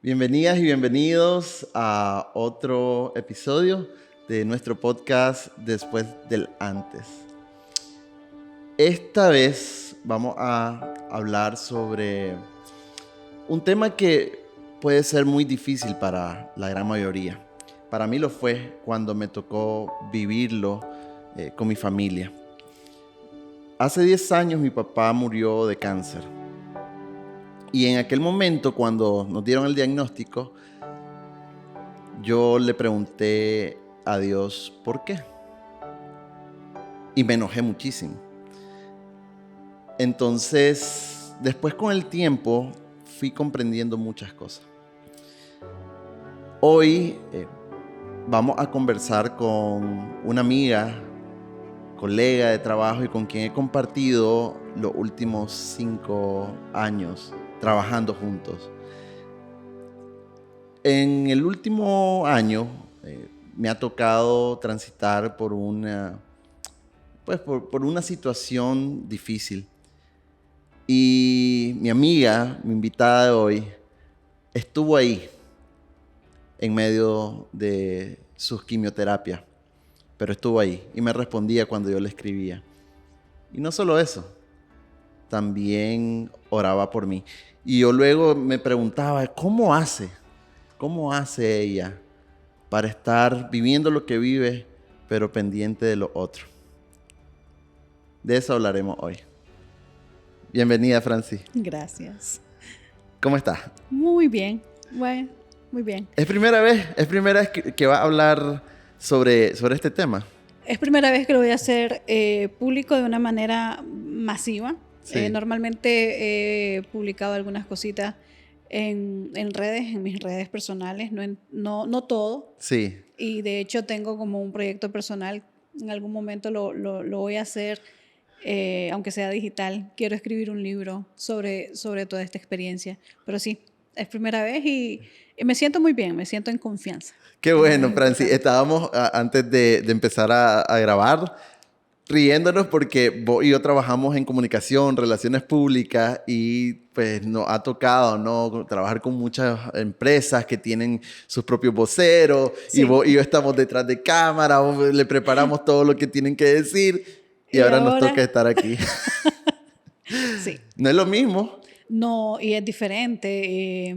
Bienvenidas y bienvenidos a otro episodio de nuestro podcast Después del Antes. Esta vez vamos a hablar sobre un tema que puede ser muy difícil para la gran mayoría. Para mí lo fue cuando me tocó vivirlo con mi familia. Hace 10 años mi papá murió de cáncer. Y en aquel momento, cuando nos dieron el diagnóstico, yo le pregunté a Dios por qué. Y me enojé muchísimo. Entonces, después con el tiempo, fui comprendiendo muchas cosas. Hoy vamos a conversar con una amiga, colega de trabajo y con quien he compartido los últimos 5 años trabajando juntos. En el último año me ha tocado transitar por una situación difícil. Y mi amiga, mi invitada de hoy, estuvo ahí en medio de sus quimioterapias, pero estuvo ahí y me respondía cuando yo le escribía. Y no solo eso, también oraba por mí. Y yo luego me preguntaba, ¿cómo hace ella para estar viviendo lo que vive, pero pendiente de lo otro? De eso hablaremos hoy. Bienvenida, Franci. Gracias. ¿Cómo estás? Muy bien. Bueno, muy bien. ¿Es primera vez que va a hablar sobre este tema? Es primera vez que lo voy a hacer público de una manera masiva. Sí. Normalmente he publicado algunas cositas en redes, en mis redes personales, no todo. Sí. Y de hecho tengo como un proyecto personal. En algún momento lo voy a hacer, aunque sea digital. Quiero escribir un libro sobre toda esta experiencia. Pero sí, es primera vez y me siento muy bien, me siento en confianza. Qué bueno, Franci. Estábamos antes de empezar a grabar riéndonos porque vos y yo trabajamos en comunicación, relaciones públicas y pues nos ha tocado, ¿no?, trabajar con muchas empresas que tienen sus propios voceros. Sí. Y vos y yo estamos detrás de cámara, le preparamos todo lo que tienen que decir y ahora nos toca estar aquí. Sí. No es lo mismo. No, y es diferente.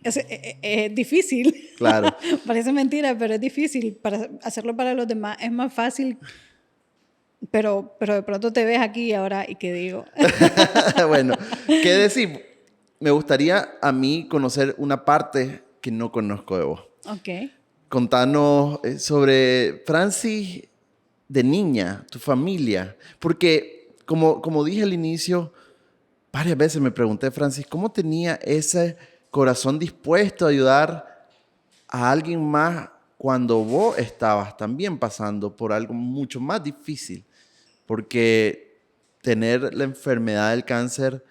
Es difícil. Claro. Parece mentira, pero es difícil. Para hacerlo para los demás es más fácil. Pero de pronto te ves aquí ahora y ¿qué digo? Bueno, ¿qué decir? Me gustaría a mí conocer una parte que no conozco de vos. Ok. Contanos sobre Franci de niña, tu familia. Porque, como dije al inicio, varias veces me pregunté, Francis, ¿cómo tenía ese corazón dispuesto a ayudar a alguien más cuando vos estabas también pasando por algo mucho más difícil? Porque tener la enfermedad del cáncer,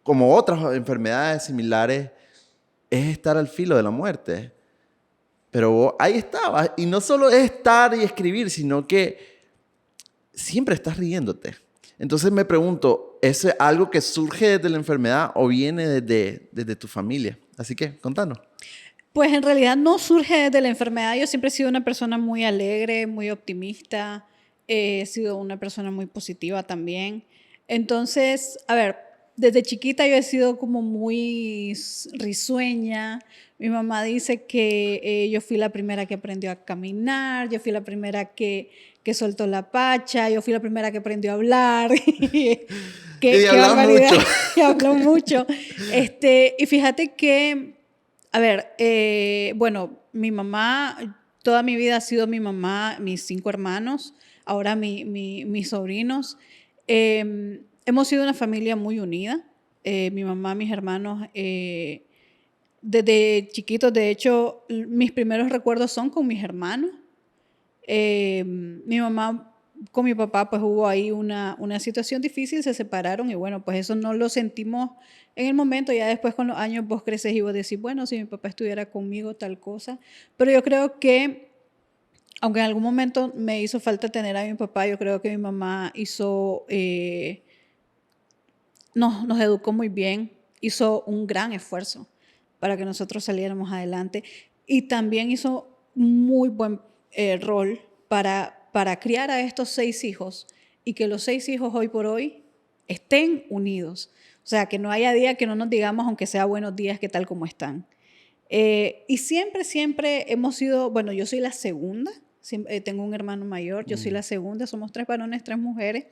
como otras enfermedades similares, es estar al filo de la muerte. Pero vos ahí estabas. Y no solo es estar y escribir, sino que siempre estás riéndote. Entonces me pregunto, ¿eso es algo que surge desde la enfermedad o viene desde tu familia? Así que, contanos. Pues en realidad no surge desde la enfermedad. Yo siempre he sido una persona muy alegre, muy optimista. He sido una persona muy positiva también. Entonces, a ver, desde chiquita yo he sido como muy risueña. Mi mamá dice que yo fui la primera que aprendió a caminar, yo fui la primera que soltó la pacha, yo fui la primera que aprendió a hablar. Qué barbaridad. Mucho. Y habló mucho. Y fíjate que, a ver, bueno, mi mamá, toda mi vida ha sido mi mamá, mis 5 hermanos, ahora mis sobrinos. Hemos sido una familia muy unida. Mi mamá, mis hermanos, desde chiquitos, de hecho, mis primeros recuerdos son con mis hermanos. Mi mamá con mi papá, pues hubo ahí una situación difícil, se separaron y bueno, pues eso no lo sentimos en el momento. Ya después con los años vos creces y vos decís, bueno, si mi papá estuviera conmigo, tal cosa. Pero yo creo que, aunque en algún momento me hizo falta tener a mi papá, yo creo que mi mamá nos educó muy bien, hizo un gran esfuerzo para que nosotros saliéramos adelante. Y también hizo muy buen rol para criar a estos 6 hijos y que los 6 hijos hoy por hoy estén unidos. O sea, que no haya día que no nos digamos, aunque sea buenos días, qué tal como están. Y siempre, siempre hemos sido, bueno, yo soy la segunda, tengo un hermano mayor, yo soy la segunda, somos 3 varones, 3 mujeres.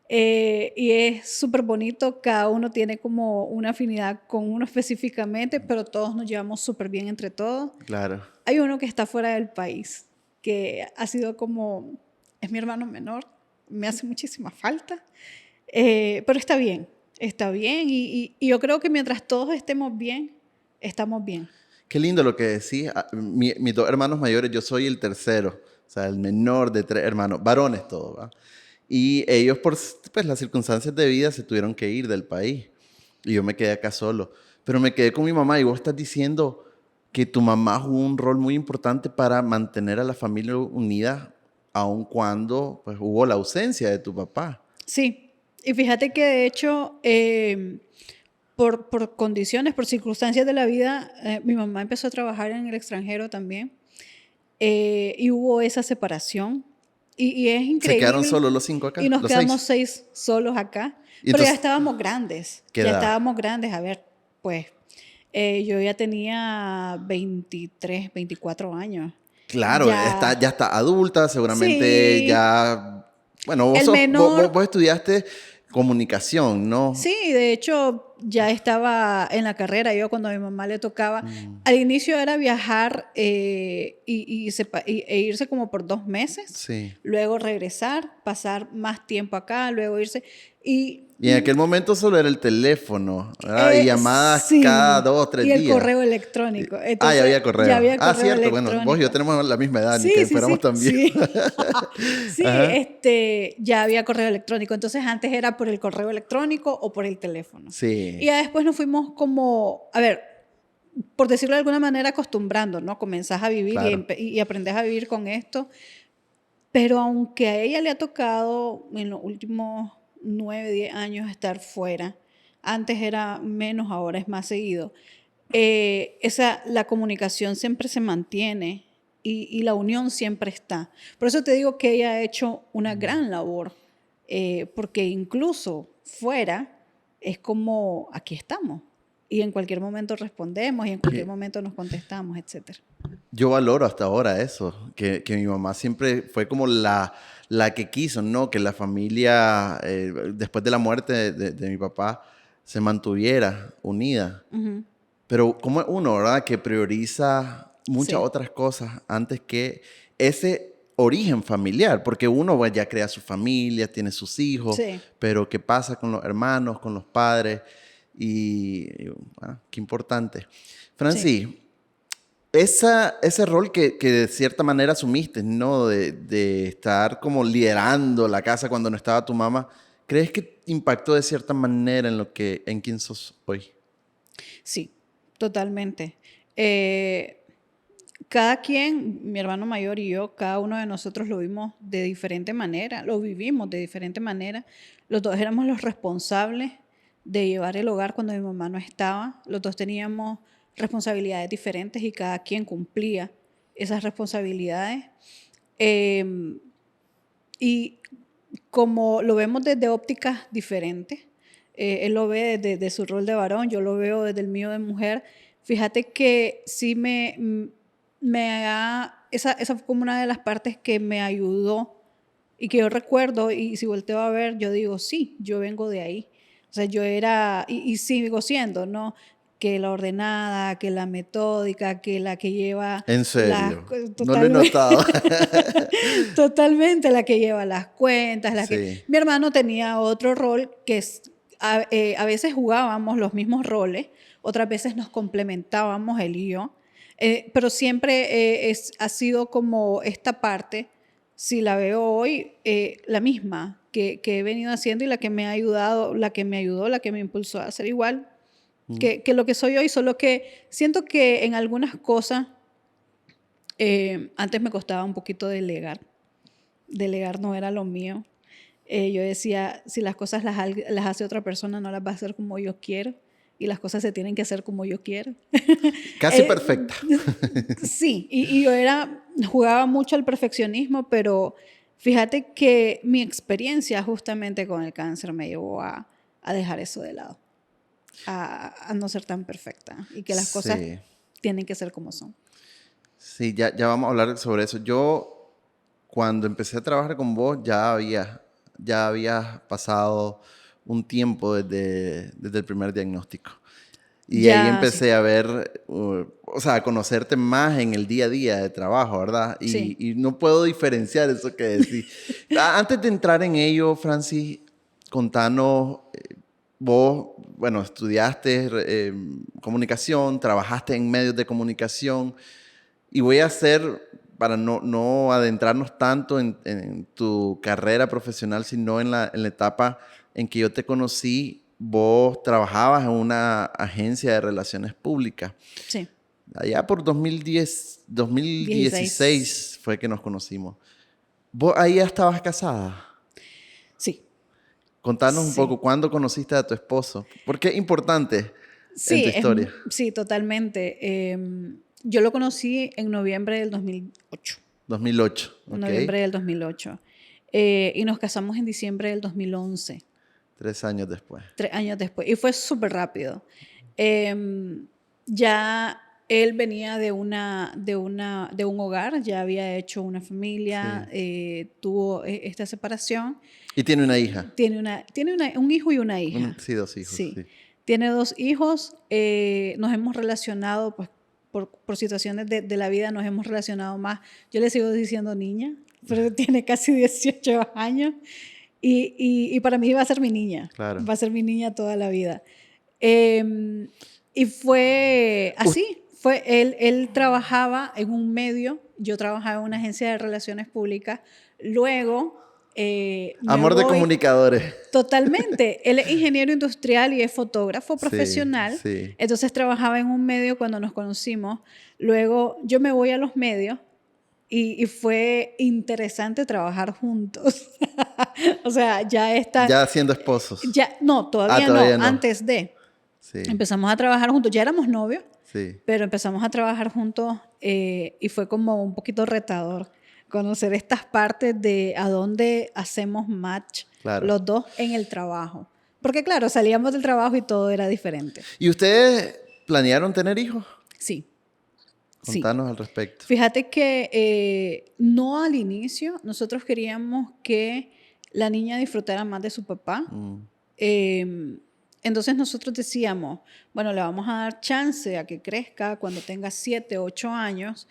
Y es súper bonito, cada uno tiene como una afinidad con uno específicamente, pero todos nos llevamos súper bien entre todos. Claro. Hay uno que está fuera del país, que ha sido como, es mi hermano menor, me hace muchísima falta, pero está bien y yo creo que mientras todos estemos bien, estamos bien. Qué lindo lo que decís. Mis 2 hermanos mayores, yo soy el tercero, o sea, el menor de 3 hermanos, varones todos, ¿va? Y ellos, por pues, las circunstancias de vida, se tuvieron que ir del país. Y yo me quedé acá solo. Pero me quedé con mi mamá y vos estás diciendo que tu mamá jugó un rol muy importante para mantener a la familia unida, aun cuando pues, hubo la ausencia de tu papá. Sí, y fíjate que de hecho, por condiciones, por circunstancias de la vida, mi mamá empezó a trabajar en el extranjero también y hubo esa separación y es Se quedaron increíble solo los 5 y acá, nos los quedamos 6. 6 solos acá, Y pero ya entonces, estábamos grandes, ¿qué ya edad? estábamos grandes, a ver, pues yo ya tenía 23, 24 años, Claro, ya, ya está adulta, seguramente sí, ya... Bueno, el menor. vos estudiaste comunicación, ¿no? Sí, de hecho ya estaba en la carrera. Yo cuando a mi mamá le tocaba, al inicio era viajar e irse como por 2 meses, Sí. luego regresar, pasar más tiempo acá, luego irse. Y Y en aquel momento solo era el teléfono, ¿verdad? Y llamadas cada sí, 2 o y 3 el días. correo electrónico. Ya Entonces había ya correo. había correo Cierto, bueno, vos y yo electrónico. tenemos la misma edad, ni Sí, que sí, fuéramos sí, tan viejos. sí. Sí, Ajá. ya había correo electrónico. Entonces antes era por el correo electrónico o por el teléfono. Y Sí, ya después nos fuimos como, a ver, por decirlo de alguna manera, acostumbrando, ¿no? Comenzás a vivir claro. y aprendes a vivir con esto. Pero aunque a ella le ha tocado en los últimos 9, 10 años estar fuera, antes era menos, ahora es más seguido, la comunicación siempre se mantiene y la unión siempre está. Por eso te digo que ella ha hecho una gran labor, porque incluso fuera es como, aquí estamos, y en cualquier momento respondemos y en cualquier Que momento nos contestamos, etc. yo valoro hasta ahora eso, que mi mamá siempre fue como la que quiso, ¿no? Que la familia, después de la muerte de mi papá, se mantuviera unida. Pero como es uno, ¿verdad? Que prioriza muchas Sí, otras cosas antes que ese origen familiar, porque uno pues, ya crea su familia, tiene sus hijos, sí, pero ¿qué pasa con los hermanos, con los padres? Qué importante. sí. Francis, ese rol que de cierta manera asumiste, ¿no? De estar como liderando la casa cuando no estaba tu mamá, ¿crees que impactó de cierta manera en quién sos hoy? Sí, totalmente. Eh, cada quien, mi hermano mayor y yo, cada uno de nosotros lo vimos de diferente manera, lo vivimos de diferente manera. Los dos éramos los responsables de llevar el hogar cuando mi mamá no estaba. Los dos teníamos responsabilidades diferentes y cada quien cumplía esas responsabilidades. Eh, y como lo vemos desde ópticas diferentes, él lo ve desde su rol de varón, yo lo veo desde el mío de mujer. Fíjate que sí esa fue como una de las partes que me ayudó y que yo recuerdo, y si volteo a ver, yo digo, sí, yo vengo de ahí. O sea, yo era, y sigo siendo, ¿no? Que la ordenada, que la metódica, que la que lleva En las... serio, no lo he Totalmente. notado. Totalmente, la que lleva las cuentas, la que... Sí. Mi hermano tenía otro rol que a veces jugábamos los mismos roles, otras veces nos complementábamos él y yo, pero siempre ha sido como esta parte, si la veo hoy, la misma que he venido haciendo y la que me ha ayudado, la que me ayudó, la que me impulsó a hacer igual que lo que soy hoy, solo que siento que en algunas cosas antes me costaba un poquito delegar no era lo mío. Yo decía, si las cosas las hace otra persona, no las va a hacer como yo quiero. y las cosas se tienen que hacer como yo quiero. Casi perfecta. Sí, y yo jugaba mucho al perfeccionismo, pero fíjate que mi experiencia justamente con el cáncer me llevó a dejar eso de lado, a no ser tan perfecta y que las cosas Sí, tienen que ser como son. sí, ya vamos a hablar sobre eso. Yo, cuando empecé a trabajar con vos, ya había pasado un tiempo desde el primer diagnóstico. Y ahí Ya, sí, empecé a ver, o sea, a conocerte más en el día a día de trabajo, ¿verdad? sí. Y no puedo diferenciar eso que decís. Antes de entrar en ello, Francis, contanos, vos, bueno, estudiaste comunicación, trabajaste en medios de comunicación, y voy a hacer, para no adentrarnos tanto en tu carrera profesional, sino en la etapa en que yo te conocí. Vos trabajabas en una agencia de relaciones públicas. Sí, Allá por 16. 2016 fue que nos conocimos. ¿Vos ahí ya estabas casada? Sí, Contanos un sí. poco, ¿cuándo conociste a tu esposo? Porque es importante en tu Sí, historia. sí, totalmente. Yo lo conocí en noviembre del 2008. 2008, En ¿ok? noviembre del 2008. Y nos casamos en diciembre del 2011, 3 años después. 3 años después. Y fue súper rápido. Ya él venía de un hogar, ya había hecho una familia, Sí. tuvo esta separación. Y tiene una hija. Un hijo y una hija. Sí, 2 hijos, Sí. sí. Tiene 2 hijos. Nos hemos relacionado, pues, por situaciones de la vida, nos hemos relacionado más. Yo le sigo diciendo niña, pero tiene casi 18 años. Y para mí va a ser mi niña. Claro. Va a ser mi niña toda la vida. Eh, y fue así. Él trabajaba en un medio, yo trabajaba en una agencia de relaciones públicas. Luego me Amor de voy. comunicadores. Totalmente. Él es ingeniero industrial y es fotógrafo Sí, profesional. sí. Entonces trabajaba en un medio cuando nos conocimos. Luego yo me voy a los medios y fue interesante trabajar juntos. O sea, ya está. Ya siendo esposos. Ya, no, Ah, todavía no. todavía no. Antes de. Sí, Empezamos a trabajar juntos. Ya éramos novios, sí. pero empezamos a trabajar juntos y fue como un poquito retador conocer estas partes de a dónde hacemos match Claro. los dos en el trabajo. Porque claro, salíamos del trabajo y todo era diferente. ¿Y ustedes planearon tener hijos? Sí, sí. Contanos al respecto. Fíjate que no al inicio, nosotros queríamos que la niña disfrutara más de su papá. Eh, entonces nosotros decíamos, bueno, le vamos a dar chance a que crezca cuando tenga 7, 8 años,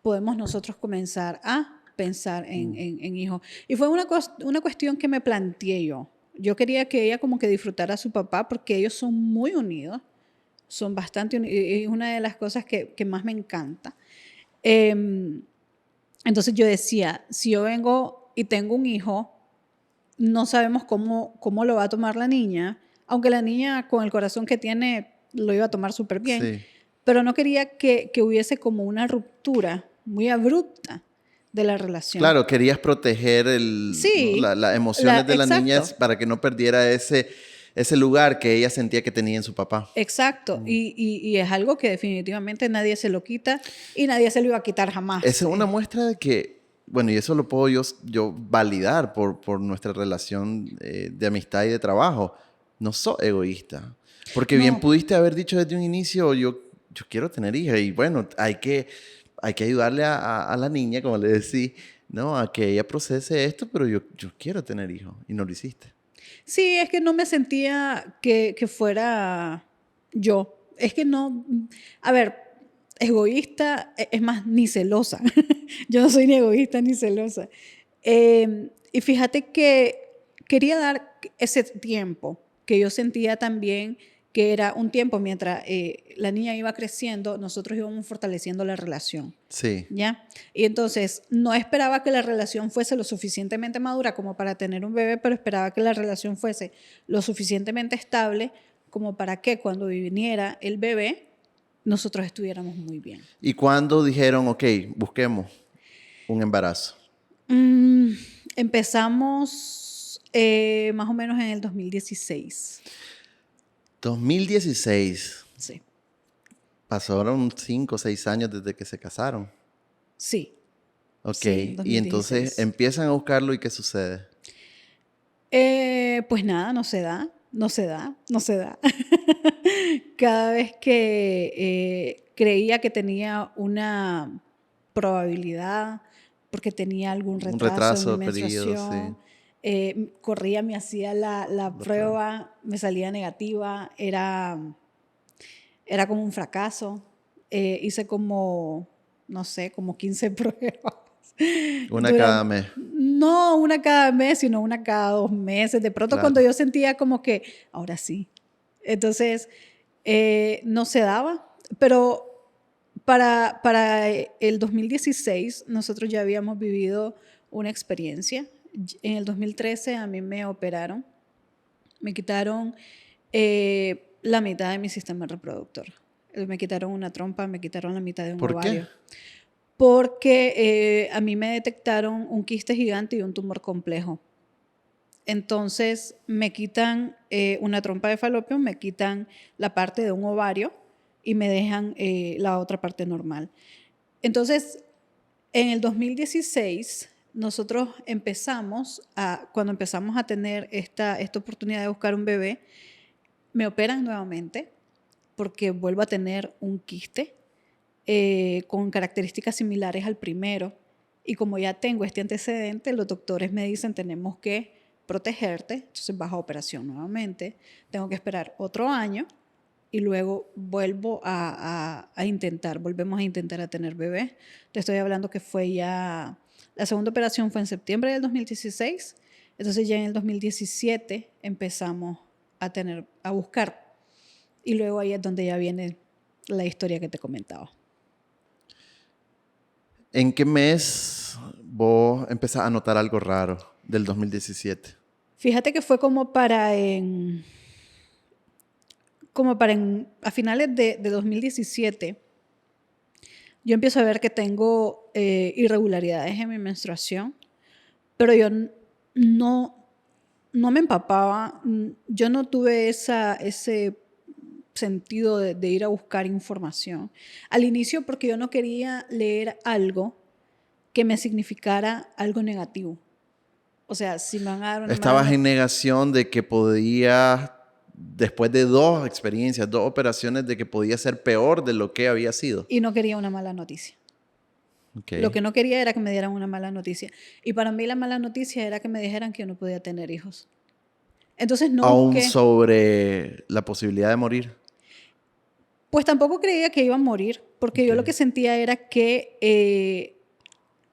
podemos nosotros comenzar a pensar en hijos. Y fue una cuestión que me planteé yo. Yo quería que ella como que disfrutara a su papá porque ellos son muy unidos, son bastante unidos, y es una de las cosas que más me encanta. Entonces yo decía, si yo vengo y tengo un hijo, no sabemos cómo lo va a tomar la niña, aunque la niña con el corazón que tiene lo iba a tomar súper bien, Sí. pero no quería que hubiese como una ruptura muy abrupta de la relación. Claro, querías proteger ¿no? Sí, las emociones de la niña exacto, para que no perdiera ese lugar que ella sentía que tenía en su papá. exacto. Y es algo que definitivamente nadie se lo quita y nadie se lo iba a quitar jamás. Esa es una muestra de que, bueno, y eso lo puedo yo validar por nuestra relación de amistad y de trabajo. No sos egoísta. Porque bien No, pudiste haber dicho desde un inicio, yo quiero tener hija. Y bueno, hay que ayudarle a la niña, como le decís, ¿no? A que ella procese esto, pero yo quiero tener hijos. Y no lo hiciste. sí, es que no me sentía que fuera yo. Es que no, a ver, egoísta es más, ni celosa. Yo no soy ni egoísta ni celosa. Y fíjate que quería dar ese tiempo que yo sentía también que era un tiempo mientras la niña iba creciendo, nosotros íbamos fortaleciendo la relación. Sí. ¿Ya? Y entonces no esperaba que la relación fuese lo suficientemente madura como para tener un bebé, pero esperaba que la relación fuese lo suficientemente estable como para que cuando viniera el bebé nosotros estuviéramos muy bien. ¿Y cuándo dijeron, ok, busquemos un embarazo? Mm, empezamos más o menos en el 2016. 2016. Sí. Pasaron 5 o 6 años desde que se casaron. Sí. Ok, Sí, y entonces 2016. empiezan a buscarlo y ¿qué sucede? Pues nada, no se da, no se da, no se da. Cada vez que creía que tenía una probabilidad, porque tenía algún Un retraso en mi retraso, periodo, sí. menstruación, corría, me hacía la La prueba. prueba, me salía negativa, era como un fracaso. Hice como, no sé, como 15 pruebas. Una cada Durante, mes. no una cada mes, sino una cada 2 meses. De pronto cuando Claro. yo sentía como que, ahora sí. Entonces, no se daba. Pero para el 2016 nosotros ya habíamos vivido una experiencia. En el 2013 a mí me operaron. Me quitaron la mitad de mi sistema reproductor. Me quitaron una trompa, me quitaron la mitad de un ¿Por qué? ovario. Porque a mí me detectaron un quiste gigante y un tumor complejo. Entonces me quitan una trompa de falopio, me quitan la parte de un ovario y me dejan la otra parte normal. Entonces, en el 2016, nosotros cuando empezamos a tener esta oportunidad de buscar un bebé, me operan nuevamente porque vuelvo a tener un quiste con características similares al primero. Y como ya tengo este antecedente, los doctores me dicen tenemos que protegerte, entonces vas a operación nuevamente, tengo que esperar otro año y luego volvemos a intentar a tener bebé. Te estoy hablando que fue ya, la segunda operación fue en septiembre del 2016, entonces ya en el 2017 empezamos a buscar y luego ahí es donde ya viene la historia que te comentaba. ¿En qué mes vos empezás a notar algo raro del 2017? Fíjate que fue a finales de 2017, yo empiezo a ver que tengo irregularidades en mi menstruación, pero yo no, no me empapaba, yo no tuve ese sentido de ir a buscar información. Al inicio porque yo no quería leer algo que me significara algo negativo. O sea, si me van a dar una mala Estabas en noticia. negación de que podía, después de 2 experiencias, 2 operaciones, de que podía ser peor de lo que había sido. Y no quería una mala noticia. Lo Okay. que no quería era que me dieran una mala noticia. Y para mí la mala noticia era que me dijeran que yo no podía tener hijos. Entonces no Aún busqué. sobre la posibilidad de morir. Pues tampoco creía que iba a morir, porque yo lo Okay. que sentía era que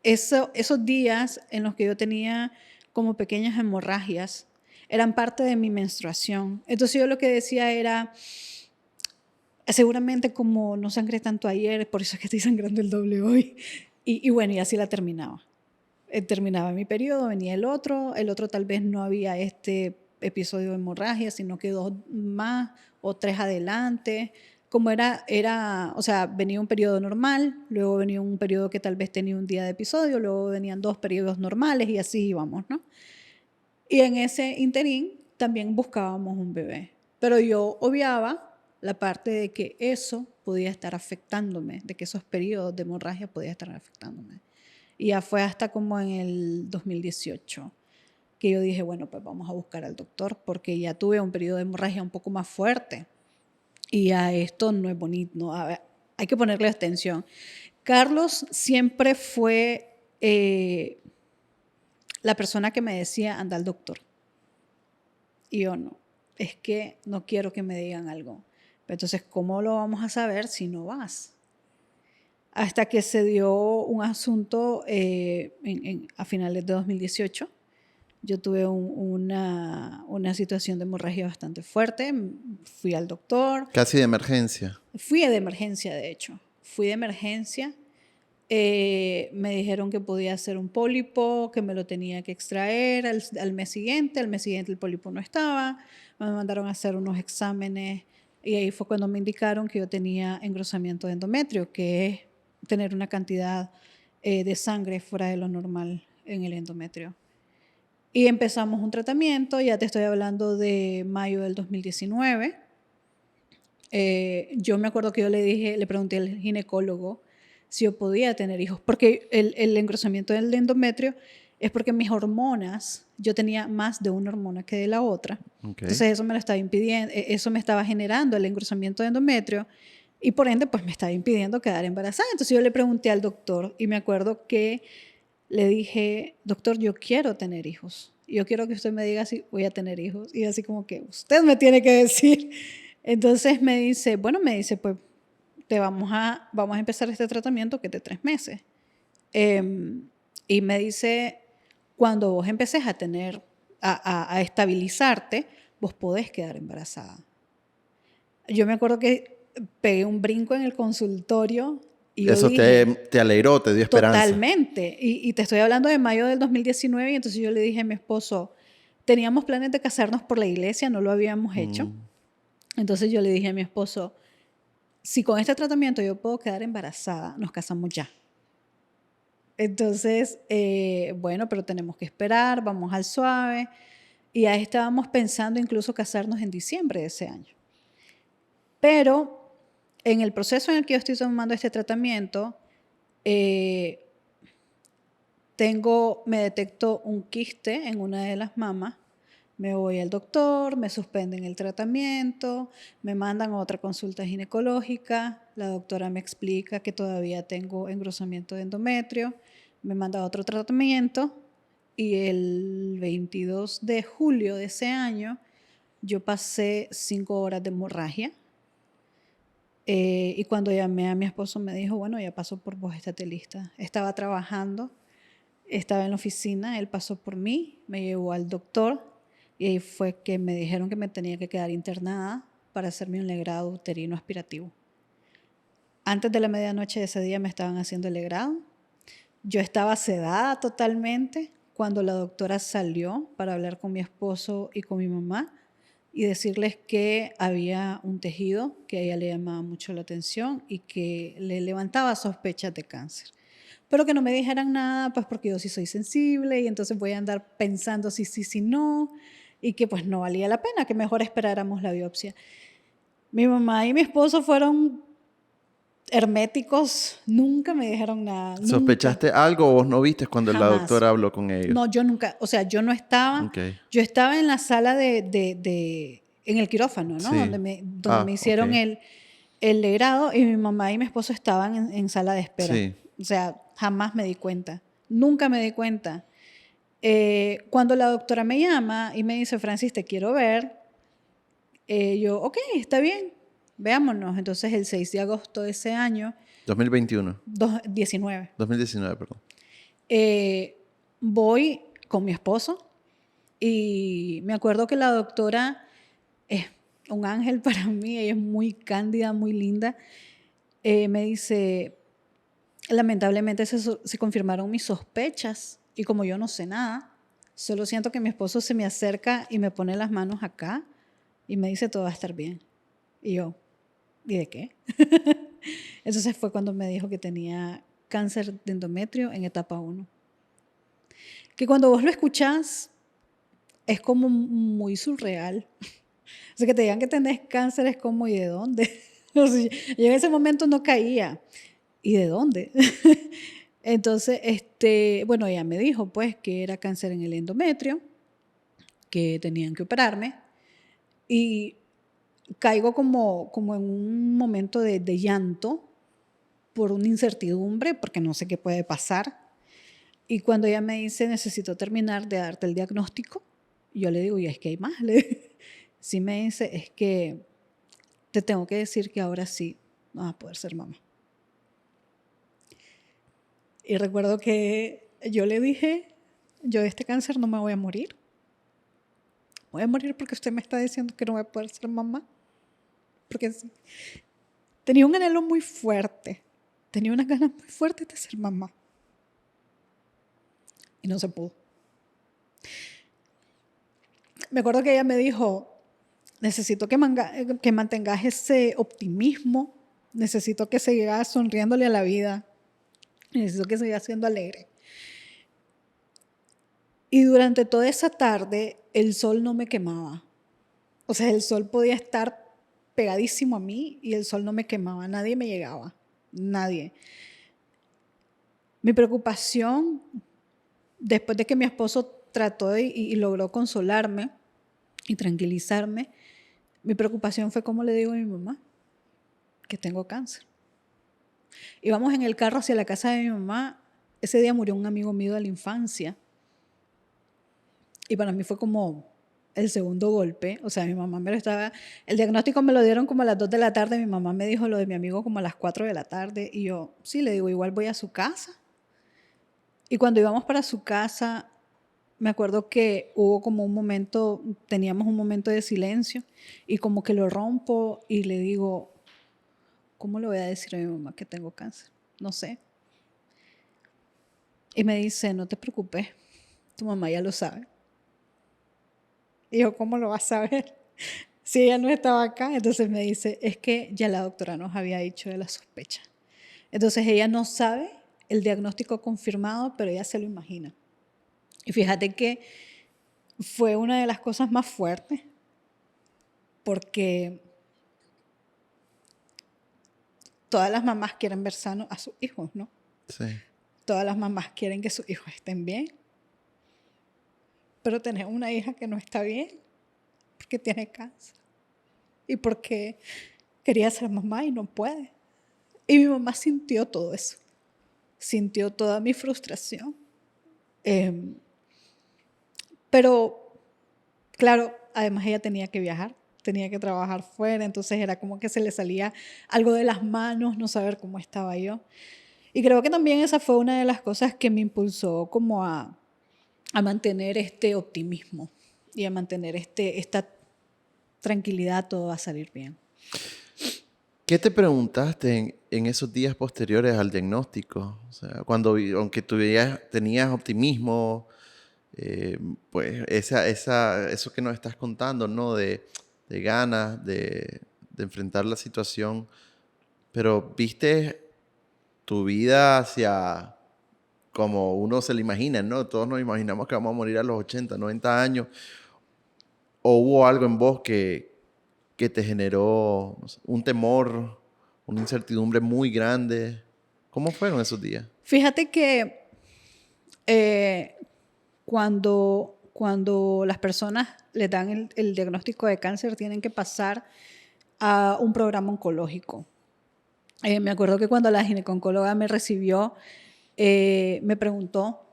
esos días en los que yo tenía como pequeñas hemorragias eran parte de mi menstruación. Entonces yo lo que decía era, seguramente como no sangré tanto ayer, por eso es que estoy sangrando el doble hoy. Y bueno, y así la terminaba. Terminaba mi periodo, venía el otro tal vez no había este episodio de hemorragia, sino que 2 más o 3 adelante. Como o sea, venía un periodo normal, luego venía un periodo que tal vez tenía un día de episodio, luego venían 2 periodos normales y así íbamos, ¿no? Y en ese interín también buscábamos un bebé. Pero yo obviaba la parte de que eso podía estar afectándome, de que esos periodos de hemorragia podían estar afectándome. Y ya fue hasta como en el 2018 que yo dije, bueno, pues vamos a buscar al doctor porque ya tuve un periodo de hemorragia un poco más fuerte y a esto no es bonito, ¿no? Hay que ponerle atención. Carlos siempre fue la persona que me decía, anda al doctor. Y yo no, es que no quiero que me digan algo. Pero entonces, ¿cómo lo vamos a saber si no vas? Hasta que se dio un asunto a finales de 2018. Yo tuve una situación de hemorragia bastante fuerte. Fui al doctor. Casi de emergencia. Fui de emergencia, de hecho. Fui de emergencia. Me dijeron que podía ser un pólipo, que me lo tenía que extraer al mes siguiente. Al mes siguiente el pólipo no estaba. Me mandaron a hacer unos exámenes y ahí fue cuando me indicaron que yo tenía engrosamiento de endometrio, que es tener una cantidad de sangre fuera de lo normal en el endometrio. Y empezamos un tratamiento, ya te estoy hablando de mayo del 2019. Yo me acuerdo que yo le pregunté al ginecólogo si yo podía tener hijos, porque el engrosamiento del endometrio es porque mis hormonas, yo tenía más de una hormona que de la otra. Okay. Entonces eso me lo estaba impidiendo, eso me estaba generando el engrosamiento de endometrio y por ende pues me estaba impidiendo quedar embarazada. Entonces yo le pregunté al doctor y me acuerdo que le dije, doctor, yo quiero tener hijos. Yo quiero que usted me diga si voy a tener hijos. Y así como que usted me tiene que decir. Entonces me dice, bueno, me dice, pues vamos a empezar este tratamiento que es de 3 meses. Y me dice, cuando vos empeces a tener, a estabilizarte, vos podés quedar embarazada. Yo me acuerdo que pegué un brinco en el consultorio y yo Eso dije, te alegró, te dio esperanza. totalmente. Y te estoy hablando de mayo del 2019 y entonces yo le dije a mi esposo, teníamos planes de casarnos por la iglesia, no lo habíamos hecho. Entonces yo le dije a mi esposo, si con este tratamiento yo puedo quedar embarazada, nos casamos ya. Entonces, bueno, pero tenemos que esperar, vamos al suave. Y ahí estábamos pensando incluso casarnos en diciembre de ese año. Pero en el proceso en el que yo estoy tomando este tratamiento, me detecto un quiste en una de las mamas, me voy al doctor, me suspenden el tratamiento, me mandan a otra consulta ginecológica, la doctora me explica que todavía tengo engrosamiento de endometrio, me manda a otro tratamiento y el 22 de julio de ese año yo pasé 5 horas de hemorragia. Y cuando llamé a mi esposo me dijo, bueno, ya pasó por vos, estate lista. Estaba trabajando, estaba en la oficina, él pasó por mí, me llevó al doctor y ahí fue que me dijeron que me tenía que quedar internada para hacerme un legrado uterino aspirativo. Antes de la medianoche de ese día me estaban haciendo el legrado. Yo estaba sedada totalmente cuando la doctora salió para hablar con mi esposo y con mi mamá y decirles que había un tejido que a ella le llamaba mucho la atención y que le levantaba sospechas de cáncer. Pero que no me dijeran nada, pues porque yo sí soy sensible y entonces voy a andar pensando si sí, si no, y que pues no valía la pena, que mejor esperáramos la biopsia. Mi mamá y mi esposo fueron herméticos, nunca me dijeron nada, nunca, ¿Sospechaste algo o vos no viste cuando la jamás. doctora habló con ellos? No, yo nunca, o sea, Okay. yo estaba en la sala en el quirófano, ¿no? Sí. Donde me hicieron Okay. el legrado y mi mamá y mi esposo estaban en sala de espera. Sí. O sea, jamás me di cuenta, nunca me di cuenta. Cuando la doctora me llama y me dice, Francis, te quiero ver, yo, ok, está bien, veámonos. Entonces, el 6 de agosto de ese año, 2021. 19, 2019, perdón. voy con mi esposo y me acuerdo que la doctora es un ángel para mí, ella es muy cándida, muy linda. Me dice, lamentablemente se confirmaron mis sospechas y como yo no sé nada, solo siento que mi esposo se me acerca y me pone las manos acá y me dice todo va a estar bien. Y yo, ¿y de qué? Entonces fue cuando me dijo que tenía cáncer de endometrio en etapa 1. Que cuando vos lo escuchás es como muy surreal. O sea, que te digan que tenés cáncer es como, ¿y de dónde? O sea, yo en ese momento no caía. ¿Y de dónde? Entonces, bueno, ella me dijo pues que era cáncer en el endometrio, que tenían que operarme y caigo como en un momento de llanto por una incertidumbre, porque no sé qué puede pasar. Y cuando ella me dice, necesito terminar de darte el diagnóstico, yo le digo, y es que hay más. Sí me dice, es que te tengo que decir que ahora sí vas a poder ser mamá. Y recuerdo que yo le dije, yo de este cáncer no me voy a morir. Voy a morir porque usted me está diciendo que no voy a poder ser mamá. Porque sí. Tenía un anhelo muy fuerte. Tenía unas ganas muy fuertes de ser mamá. Y no se pudo. Me acuerdo que ella me dijo, necesito que mantengas ese optimismo, necesito que sigas sonriéndole a la vida, necesito que sigas siendo alegre. Y durante toda esa tarde el sol no me quemaba. O sea, el sol podía estar pegadísimo a mí y el sol no me quemaba, nadie me llegaba, nadie. Mi preocupación, después de que mi esposo trató y logró consolarme y tranquilizarme, mi preocupación fue cómo le digo a mi mamá que tengo cáncer. Íbamos en el carro hacia la casa de mi mamá. Ese día murió un amigo mío de la infancia. Y para mí fue como el segundo golpe. O sea, mi mamá me lo estaba... El diagnóstico me lo dieron como a las 2 de la tarde. Mi mamá me dijo lo de mi amigo como a las 4 de la tarde. Y yo, sí, le digo, igual voy a su casa. Y cuando íbamos para su casa, me acuerdo que hubo como un momento, teníamos un momento de silencio. Y como que lo rompo y le digo, ¿cómo le voy a decir a mi mamá que tengo cáncer? No sé. Y me dice, no te preocupes, tu mamá ya lo sabe. Y yo, ¿cómo lo vas a saber? Si ella no estaba acá. Entonces me dice, es que ya la doctora nos había dicho de la sospecha. Entonces ella no sabe el diagnóstico confirmado, pero ella se lo imagina. Y fíjate que fue una de las cosas más fuertes, porque todas las mamás quieren ver sano a sus hijos, ¿no? Sí. Todas las mamás quieren que sus hijos estén bien. Pero tenés una hija que no está bien porque tiene cáncer y porque quería ser mamá y no puede. Y mi mamá sintió todo eso, sintió toda mi frustración. Pero, claro, además ella tenía que viajar, tenía que trabajar fuera, entonces era como que se le salía algo de las manos, no saber cómo estaba yo. Y creo que también esa fue una de las cosas que me impulsó como a mantener este optimismo y a mantener esta tranquilidad, todo va a salir bien. ¿Qué te preguntaste en esos días posteriores al diagnóstico? O sea, aunque tenías optimismo, pues eso que nos estás contando, ¿no? De ganas de enfrentar la situación, pero viste tu vida hacia como uno se la imagina, ¿no? Todos nos imaginamos que vamos a morir a los 80, 90 años. ¿O hubo algo en vos que te generó, no sé, un temor, una incertidumbre muy grande? ¿Cómo fueron esos días? Fíjate que cuando las personas les dan el diagnóstico de cáncer, tienen que pasar a un programa oncológico. Me acuerdo que cuando la ginecóloga me recibió, me preguntó,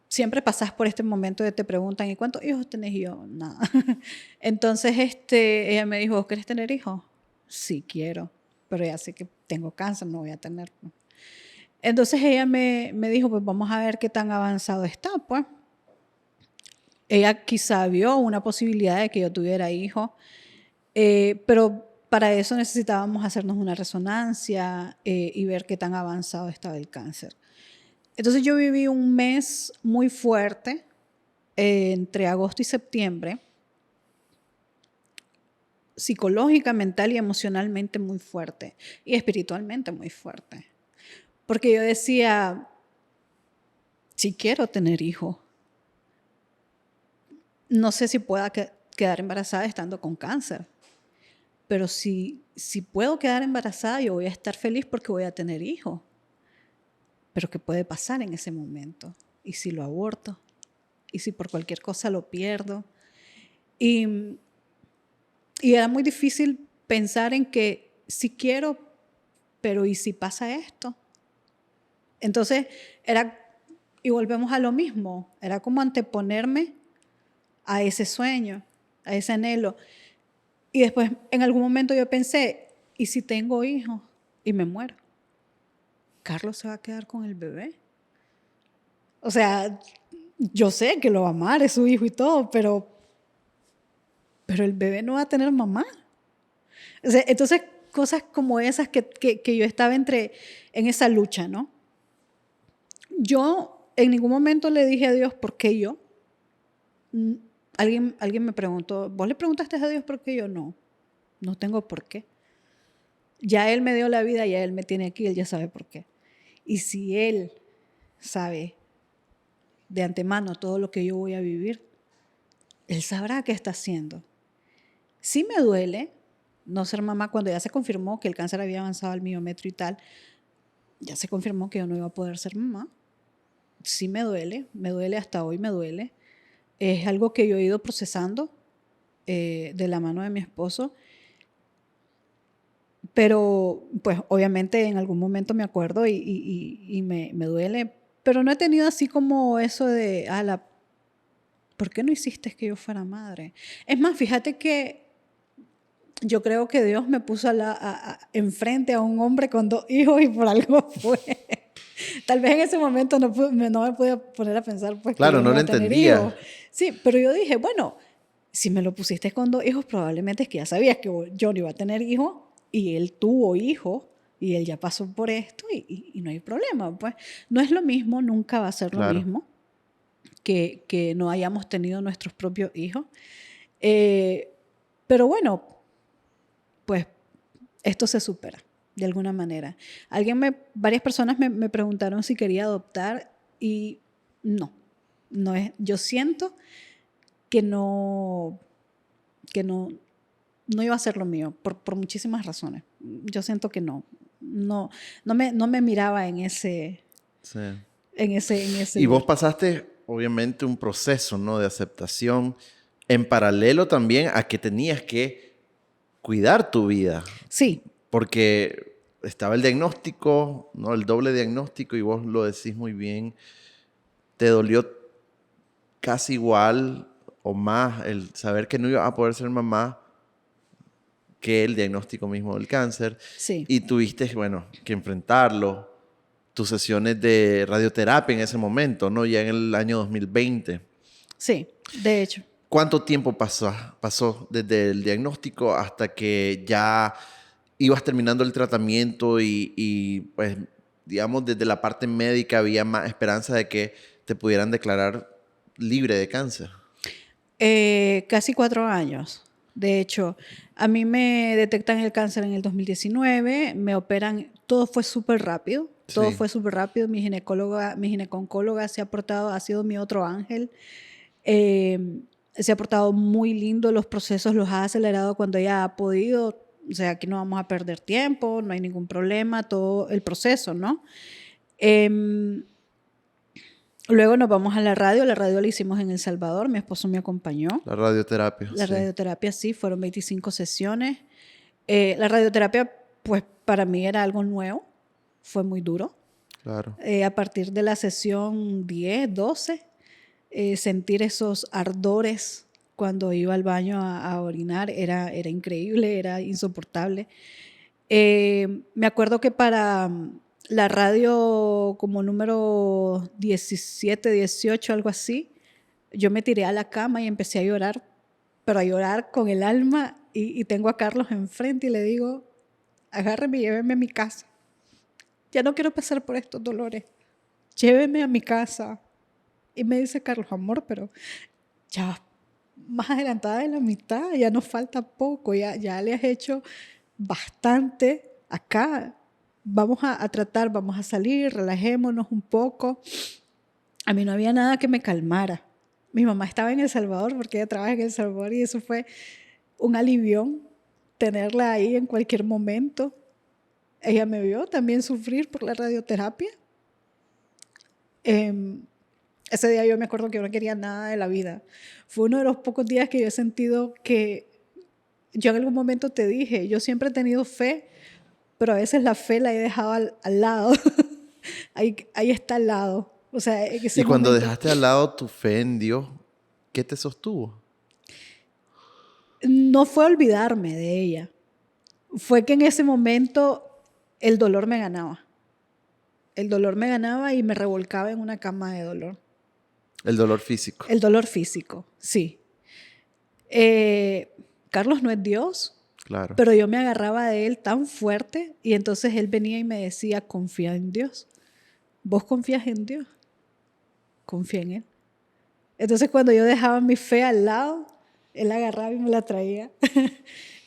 siempre pasas por este momento de te preguntan, ¿y cuántos hijos tenés? Y yo, nada. Entonces ella me dijo, ¿quieres tener hijos? Sí, quiero, pero ya sé que tengo cáncer, no voy a tener. Entonces ella me dijo, pues vamos a ver qué tan avanzado está, pues. Ella quizá vio una posibilidad de que yo tuviera hijos, pero para eso necesitábamos hacernos una resonancia y ver qué tan avanzado estaba el cáncer. Entonces yo viví un mes muy fuerte entre agosto y septiembre, psicológica, mental y emocionalmente muy fuerte y espiritualmente muy fuerte. Porque yo decía, si quiero tener hijos, no sé si pueda quedar embarazada estando con cáncer, pero si puedo quedar embarazada, yo voy a estar feliz porque voy a tener hijos. Pero ¿qué puede pasar en ese momento? ¿Y si lo aborto? ¿Y si por cualquier cosa lo pierdo? Y era muy difícil pensar en que sí quiero, pero ¿y si pasa esto? Entonces, y volvemos a lo mismo, era como anteponerme a ese sueño, a ese anhelo. Y después, en algún momento yo pensé, ¿y si tengo hijos y me muero? ¿Carlos se va a quedar con el bebé? O sea, yo sé que lo va a amar, es su hijo y todo, pero el bebé no va a tener mamá. O sea, entonces, cosas como esas que yo estaba en esa lucha, ¿no? Yo en ningún momento le dije a Dios, ¿por qué yo? Alguien me preguntó, ¿vos le preguntaste a Dios por qué yo? No, no tengo por qué. Ya Él me dio la vida, ya Él me tiene aquí, Él ya sabe por qué. Y si Él sabe de antemano todo lo que yo voy a vivir, Él sabrá qué está haciendo. Sí me duele, no ser mamá, cuando ya se confirmó que el cáncer había avanzado al miometro y tal, ya se confirmó que yo no iba a poder ser mamá. Sí me duele, hasta hoy me duele. Es algo que yo he ido procesando de la mano de mi esposo, pero pues obviamente en algún momento me acuerdo y me duele, pero no he tenido así como eso de, ¿por qué no hiciste que yo fuera madre? Es más, fíjate que yo creo que Dios me puso enfrente a un hombre con 2 hijos y por algo fue. Tal vez en ese momento no me podía poner a pensar pues que Claro, yo no no lo iba a tener hijos. entendía. Sí, pero yo dije, bueno, si me lo pusiste con 2 hijos, probablemente es que ya sabías que yo no iba a tener hijos y él tuvo hijos y él ya pasó por esto y no hay problema. Pues no es lo mismo, nunca va a ser lo Claro. mismo que no hayamos tenido nuestros propios hijos. Pero bueno, pues esto se supera de alguna manera. Varias personas me preguntaron si quería adoptar y no es. Yo siento que no iba a ser lo mío por muchísimas razones. Yo siento que no me miraba en ese, Sí. en ese Y vos lugar. pasaste, obviamente, un proceso, ¿no? De aceptación en paralelo también a que tenías que cuidar tu vida. Sí, Porque estaba el diagnóstico, ¿no? El doble diagnóstico, y vos lo decís muy bien. Te dolió casi igual o más el saber que no ibas a poder ser mamá que el diagnóstico mismo del cáncer. sí, Y tuviste, bueno, que enfrentarlo. Tus sesiones de radioterapia en ese momento, ¿no? Ya en el año 2020. sí, de hecho. ¿Cuánto tiempo pasó desde el diagnóstico hasta que ya ibas terminando el tratamiento pues, digamos, desde la parte médica había más esperanza de que te pudieran declarar libre de cáncer? Casi 4 años. De hecho, a mí me detectan el cáncer en el 2019, me operan, todo fue súper rápido, todo Sí, fue súper rápido. Mi gineco-oncóloga ha sido mi otro ángel. Eh, Se ha portado muy lindo, los procesos los ha acelerado cuando ella ha podido. O sea, aquí no vamos a perder tiempo, no hay ningún problema, todo el proceso, ¿no? Em, Luego nos vamos a la radio la hicimos en El Salvador, mi esposo me acompañó. la radioterapia, La sí, radioterapia sí, fueron 25 sesiones. La radioterapia, pues para mí era algo nuevo, fue muy duro. claro. A partir de la sesión 10, 12, sentir esos ardores cuando iba al baño a orinar era increíble, era insoportable. Me acuerdo que para la radio como número 17, 18, algo así, yo me tiré a la cama y empecé a llorar, pero a llorar con el alma y tengo a Carlos enfrente y le digo, agárreme y lléveme a mi casa. Ya no quiero pasar por estos dolores. Lléveme a mi casa. Y me dice Carlos, amor, pero ya vas más adelantada de la mitad, ya nos falta poco, ya le has hecho bastante acá. Vamos a tratar, vamos a salir, relajémonos un poco. A mí no había nada que me calmara. Mi mamá estaba en El Salvador porque ella trabaja en El Salvador y eso fue un alivión tenerla ahí en cualquier momento. Ella me vio también sufrir por la radioterapia. Ese día yo me acuerdo que yo no quería nada de la vida. Fue uno de los pocos días que yo he sentido que yo en algún momento te dije, yo siempre he tenido fe, pero a veces la fe la he dejado al lado. Ahí está al lado. O sea, en Y ese cuando momento dejaste al lado tu fe en Dios, ¿qué te sostuvo? no fue olvidarme de ella. Fue que en ese momento el dolor me ganaba. El dolor me ganaba y me revolcaba en una cama de dolor. El dolor físico. El dolor físico, sí. Eh, Carlos no es Dios, Claro. pero yo me agarraba de él tan fuerte y entonces él venía y me decía, confía en Dios. ¿Vos confías en Dios? Confía en Él. Entonces cuando yo dejaba mi fe al lado, él agarraba y me la traía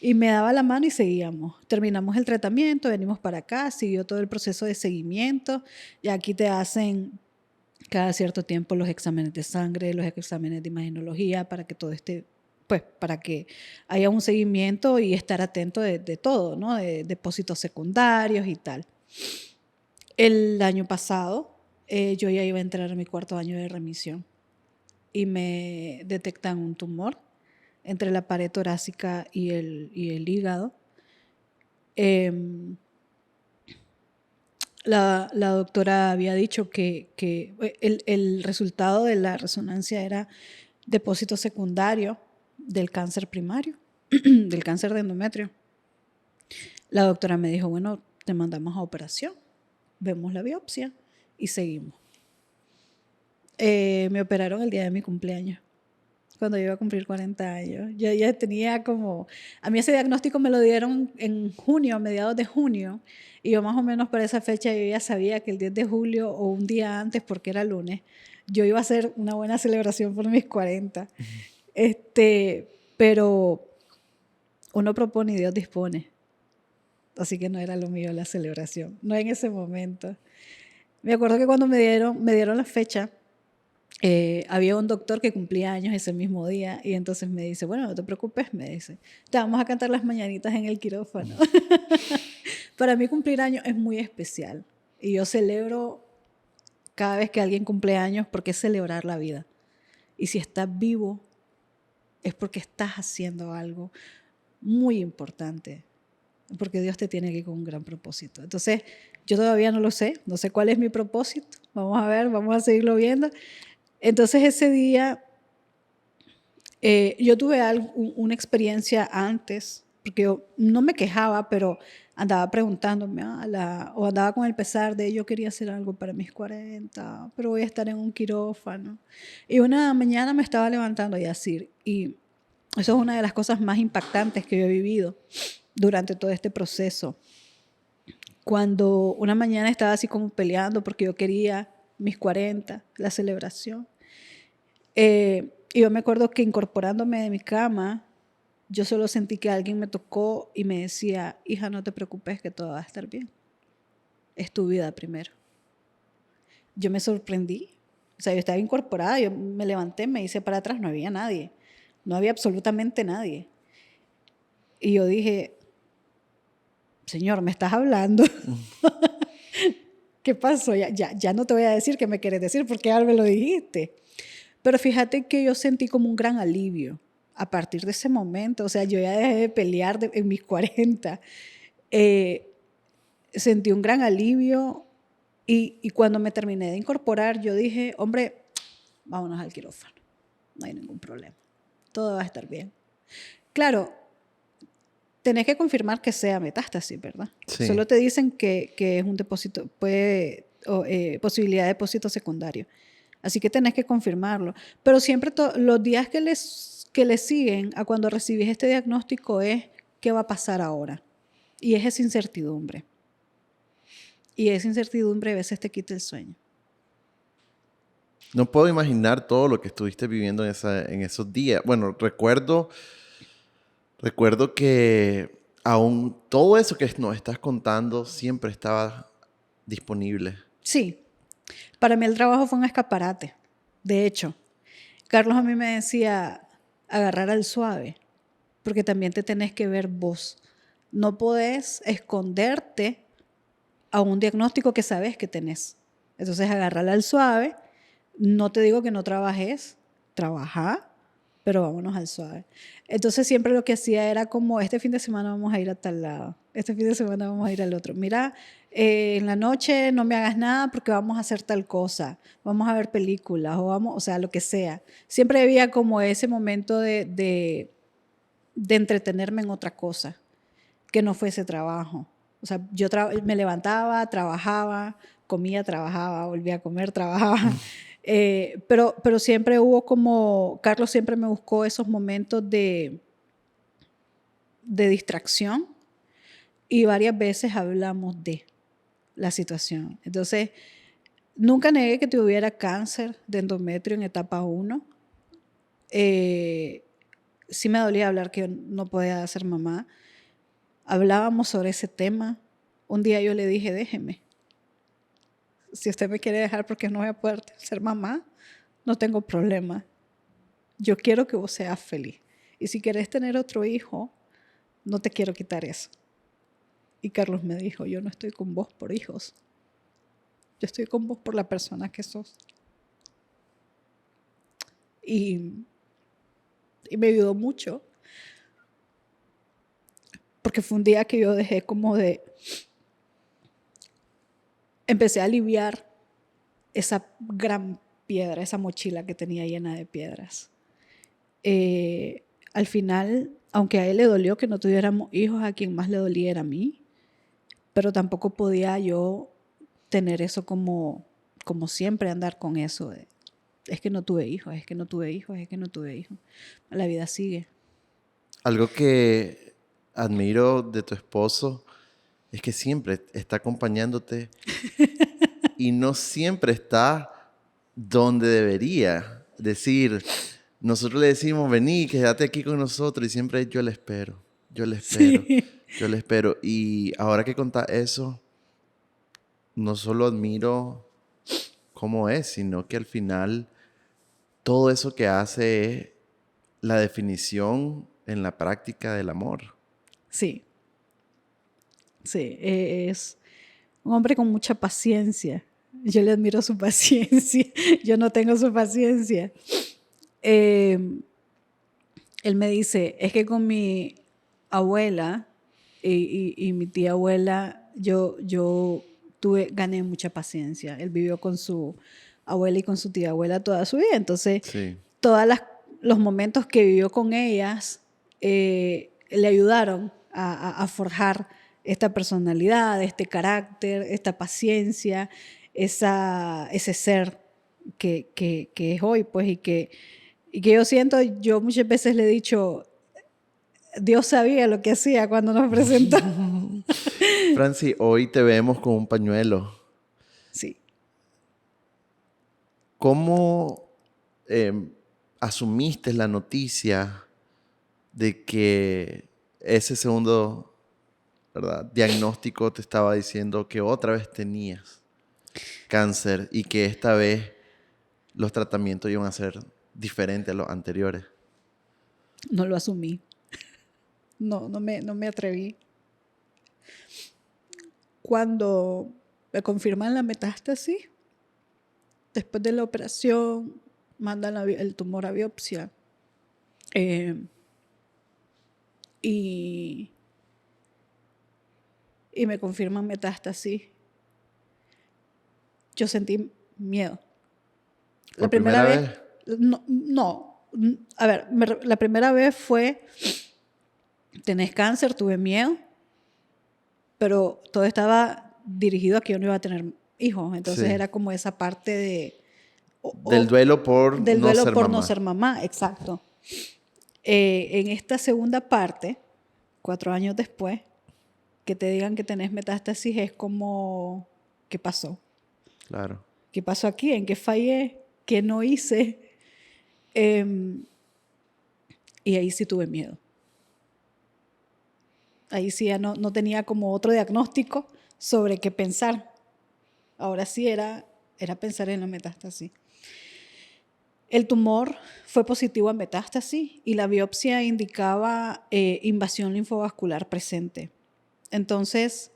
y me daba la mano y seguíamos. Terminamos el tratamiento, venimos para acá, siguió todo el proceso de seguimiento y aquí te hacen cada cierto tiempo los exámenes de sangre, los exámenes de imagenología para que todo esté pues para que haya un seguimiento y estar atento de todo, ¿no? De depósitos secundarios y tal. El año pasado yo ya iba a entrar a mi 4.º año de remisión y me detectan un tumor entre la pared torácica y el hígado. La doctora había dicho que el resultado de la resonancia era depósito secundario del cáncer primario, del cáncer de endometrio. La doctora me dijo, bueno, te mandamos a operación, vemos la biopsia y seguimos. Me operaron el día de mi cumpleaños, cuando yo iba a cumplir 40 años. Yo ya tenía como... A mí ese diagnóstico me lo dieron en junio, a mediados de junio, y yo más o menos para esa fecha yo ya sabía que el 10 de julio o un día antes, porque era lunes, yo iba a hacer una buena celebración por mis 40. Pero uno propone y Dios dispone. Así que no era lo mío la celebración, no en ese momento. Me acuerdo que cuando me dieron la fecha, había un doctor que cumplía años ese mismo día y entonces me dice, bueno, no te preocupes, me dice, te vamos a cantar las mañanitas en el quirófano. Para mí cumplir años es muy especial y yo celebro cada vez que alguien cumple años porque es celebrar la vida. Y si estás vivo es porque estás haciendo algo muy importante, porque Dios te tiene aquí con un gran propósito. Entonces, yo todavía no lo sé, no sé cuál es mi propósito. Vamos a ver, vamos a seguirlo viendo. Entonces, ese día, yo tuve una experiencia antes, porque yo no me quejaba, pero andaba preguntándome, o andaba con el pesar de yo quería hacer algo para mis 40, pero voy a estar en un quirófano. Y una mañana me estaba levantando y así, y eso es una de las cosas más impactantes que yo he vivido durante todo este proceso. Cuando una mañana estaba así como peleando porque yo quería mis 40, la celebración. Y yo me acuerdo que incorporándome de mi cama, yo solo sentí que alguien me tocó y me decía, hija, no te preocupes que todo va a estar bien. Es tu vida primero. Yo me sorprendí. O sea, yo estaba incorporada, yo me levanté, me hice para atrás, no había nadie. No había absolutamente nadie. Y yo dije, Señor, ¿me estás hablando? ¿Qué pasó? Ya no te voy a decir qué me quieres decir porque ya me lo dijiste. Pero fíjate que yo sentí como un gran alivio a partir de ese momento. O sea, yo ya dejé de pelear en mis 40. Sentí un gran alivio y cuando me terminé de incorporar, yo dije, hombre, vámonos al quirófano. No hay ningún problema. Todo va a estar bien. Claro, tenés que confirmar que sea metástasis, ¿verdad? Sí. Solo te dicen que es un depósito, posibilidad de depósito secundario. Así que tenés que confirmarlo. Pero siempre los días que les siguen a cuando recibís este diagnóstico es qué va a pasar ahora. Y es esa incertidumbre. Y esa incertidumbre a veces te quita el sueño. No puedo imaginar todo lo que estuviste viviendo en esos días. Bueno, recuerdo que aún todo eso que nos estás contando siempre estaba disponible. Sí, para mí el trabajo fue un escaparate. De hecho, Carlos a mí me decía agarrar al suave, porque también te tenés que ver vos. No podés esconderte a un diagnóstico que sabes que tenés. Entonces, agarrarla al suave. No te digo que no trabajes, trabaja, pero vámonos al suave. Entonces, siempre lo que hacía era como, este fin de semana vamos a ir a tal lado, este fin de semana vamos a ir al otro. Mira, en la noche no me hagas nada porque vamos a hacer tal cosa, vamos a ver películas, o sea, lo que sea. Siempre había como ese momento de entretenerme en otra cosa, que no fuese trabajo. O sea, yo me levantaba, trabajaba, comía, trabajaba, volvía a comer, trabajaba. Pero siempre hubo como, Carlos siempre me buscó esos momentos de distracción y varias veces hablamos de la situación. Entonces, nunca negué que tuviera cáncer de endometrio en etapa 1. Sí me dolía hablar que yo no podía ser mamá. Hablábamos sobre ese tema. Un día yo le dije, déjeme. Si usted me quiere dejar porque no voy a poder ser mamá, no tengo problema. Yo quiero que vos seas feliz. Y si querés tener otro hijo, no te quiero quitar eso. Y Carlos me dijo, yo no estoy con vos por hijos. Yo estoy con vos por la persona que sos. Y me ayudó mucho. Porque fue un día que yo dejé como de... Empecé a aliviar esa gran piedra, esa mochila que tenía llena de piedras. Al final, aunque a él le dolió que no tuviéramos hijos, a quien más le dolía era a mí, pero tampoco podía yo tener eso como siempre, andar con eso de, es que no tuve hijos, es que no tuve hijos, es que no tuve hijos. La vida sigue. Algo que admiro de tu esposo es que siempre está acompañándote y no siempre está donde debería. Decir, nosotros le decimos, vení, quédate aquí con nosotros y siempre yo le espero, yo le espero, Sí. yo le espero. Y ahora que contás eso, no solo admiro cómo es, sino que al final todo eso que hace es la definición en la práctica del amor. Sí, sí, es un hombre con mucha paciencia. Yo le admiro su paciencia. Yo no tengo su paciencia. Él me dice, es que con mi abuela y mi tía abuela, yo gané mucha paciencia. Él vivió con su abuela y con su tía abuela toda su vida. Entonces, Sí, todos los momentos que vivió con ellas le ayudaron a forjar esta personalidad, este carácter, esta paciencia, ese ser que es hoy, pues, y que yo siento, yo muchas veces le he dicho, Dios sabía lo que hacía cuando nos presentó. Franci, hoy te vemos con un pañuelo. Sí. ¿Cómo asumiste la noticia de que ese segundo, ¿verdad?, diagnóstico te estaba diciendo que otra vez tenías cáncer y que esta vez los tratamientos iban a ser diferentes a los anteriores? No lo asumí. No me atreví. Cuando me confirman la metástasis, después de la operación, mandan el tumor a biopsia. Y me confirman metástasis. Yo sentí miedo. La ¿Por primera primera vez, vez? no. A ver, la primera vez fue, tenés cáncer, tuve miedo, pero todo estaba dirigido a que yo no iba a tener hijos. Entonces Sí. era como esa parte de... Del duelo por del no duelo ser por no mamá. ser mamá, exacto. En esta segunda parte, 4 años después, que te digan que tenés metástasis es como, ¿qué pasó? Claro. ¿Qué pasó aquí? ¿En qué fallé? ¿Qué no hice? Y ahí sí tuve miedo. Ahí sí ya no tenía como otro diagnóstico sobre qué pensar. Ahora sí era pensar en la metástasis. El tumor fue positivo a metástasis y la biopsia indicaba invasión linfovascular presente. Entonces,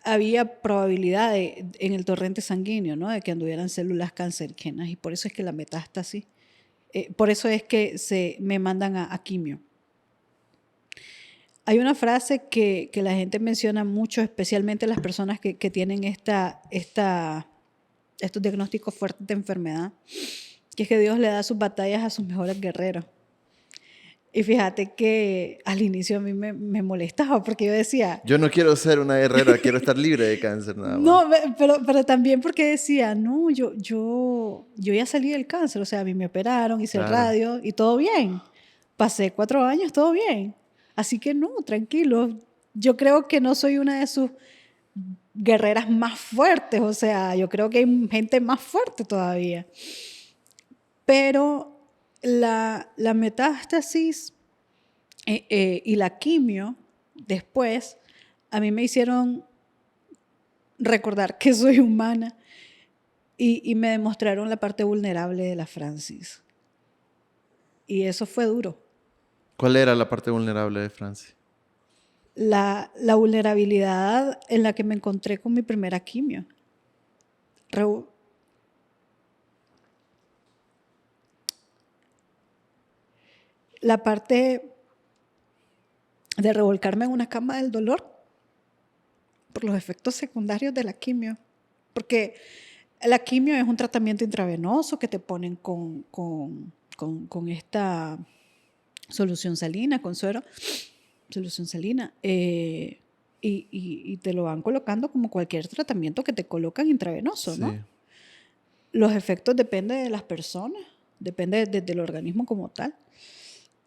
había probabilidad en el torrente sanguíneo, ¿no?, de que anduvieran células cancerígenas, y por eso es que la metástasis, por eso es que me mandan a quimio. Hay una frase que la gente menciona mucho, especialmente las personas que tienen estos diagnósticos fuertes de enfermedad, que es que Dios le da sus batallas a sus mejores guerreros. Y fíjate que al inicio a mí me molestaba porque yo decía... Yo no quiero ser una guerrera, quiero estar libre de cáncer nada más. No, pero también porque decía, no, yo ya salí del cáncer, o sea, a mí me operaron, hice el Claro. radio y todo bien. Pasé 4 años, todo bien. Así que no, tranquilo. Yo creo que no soy una de sus guerreras más fuertes, o sea, yo creo que hay gente más fuerte todavía. Pero la metástasis y la quimio después a mí me hicieron recordar que soy humana y me demostraron la parte vulnerable de la Francis. Y eso fue duro. ¿Cuál era la parte vulnerable de Franci? La vulnerabilidad en la que me encontré con mi primera quimio. La parte de revolcarme en una cama del dolor por los efectos secundarios de la quimio. Porque la quimio es un tratamiento intravenoso que te ponen con esta solución salina, con suero, solución salina, y te lo van colocando como cualquier tratamiento que te colocan intravenoso, Sí. ¿no? Los efectos dependen de las personas, depende del organismo como tal.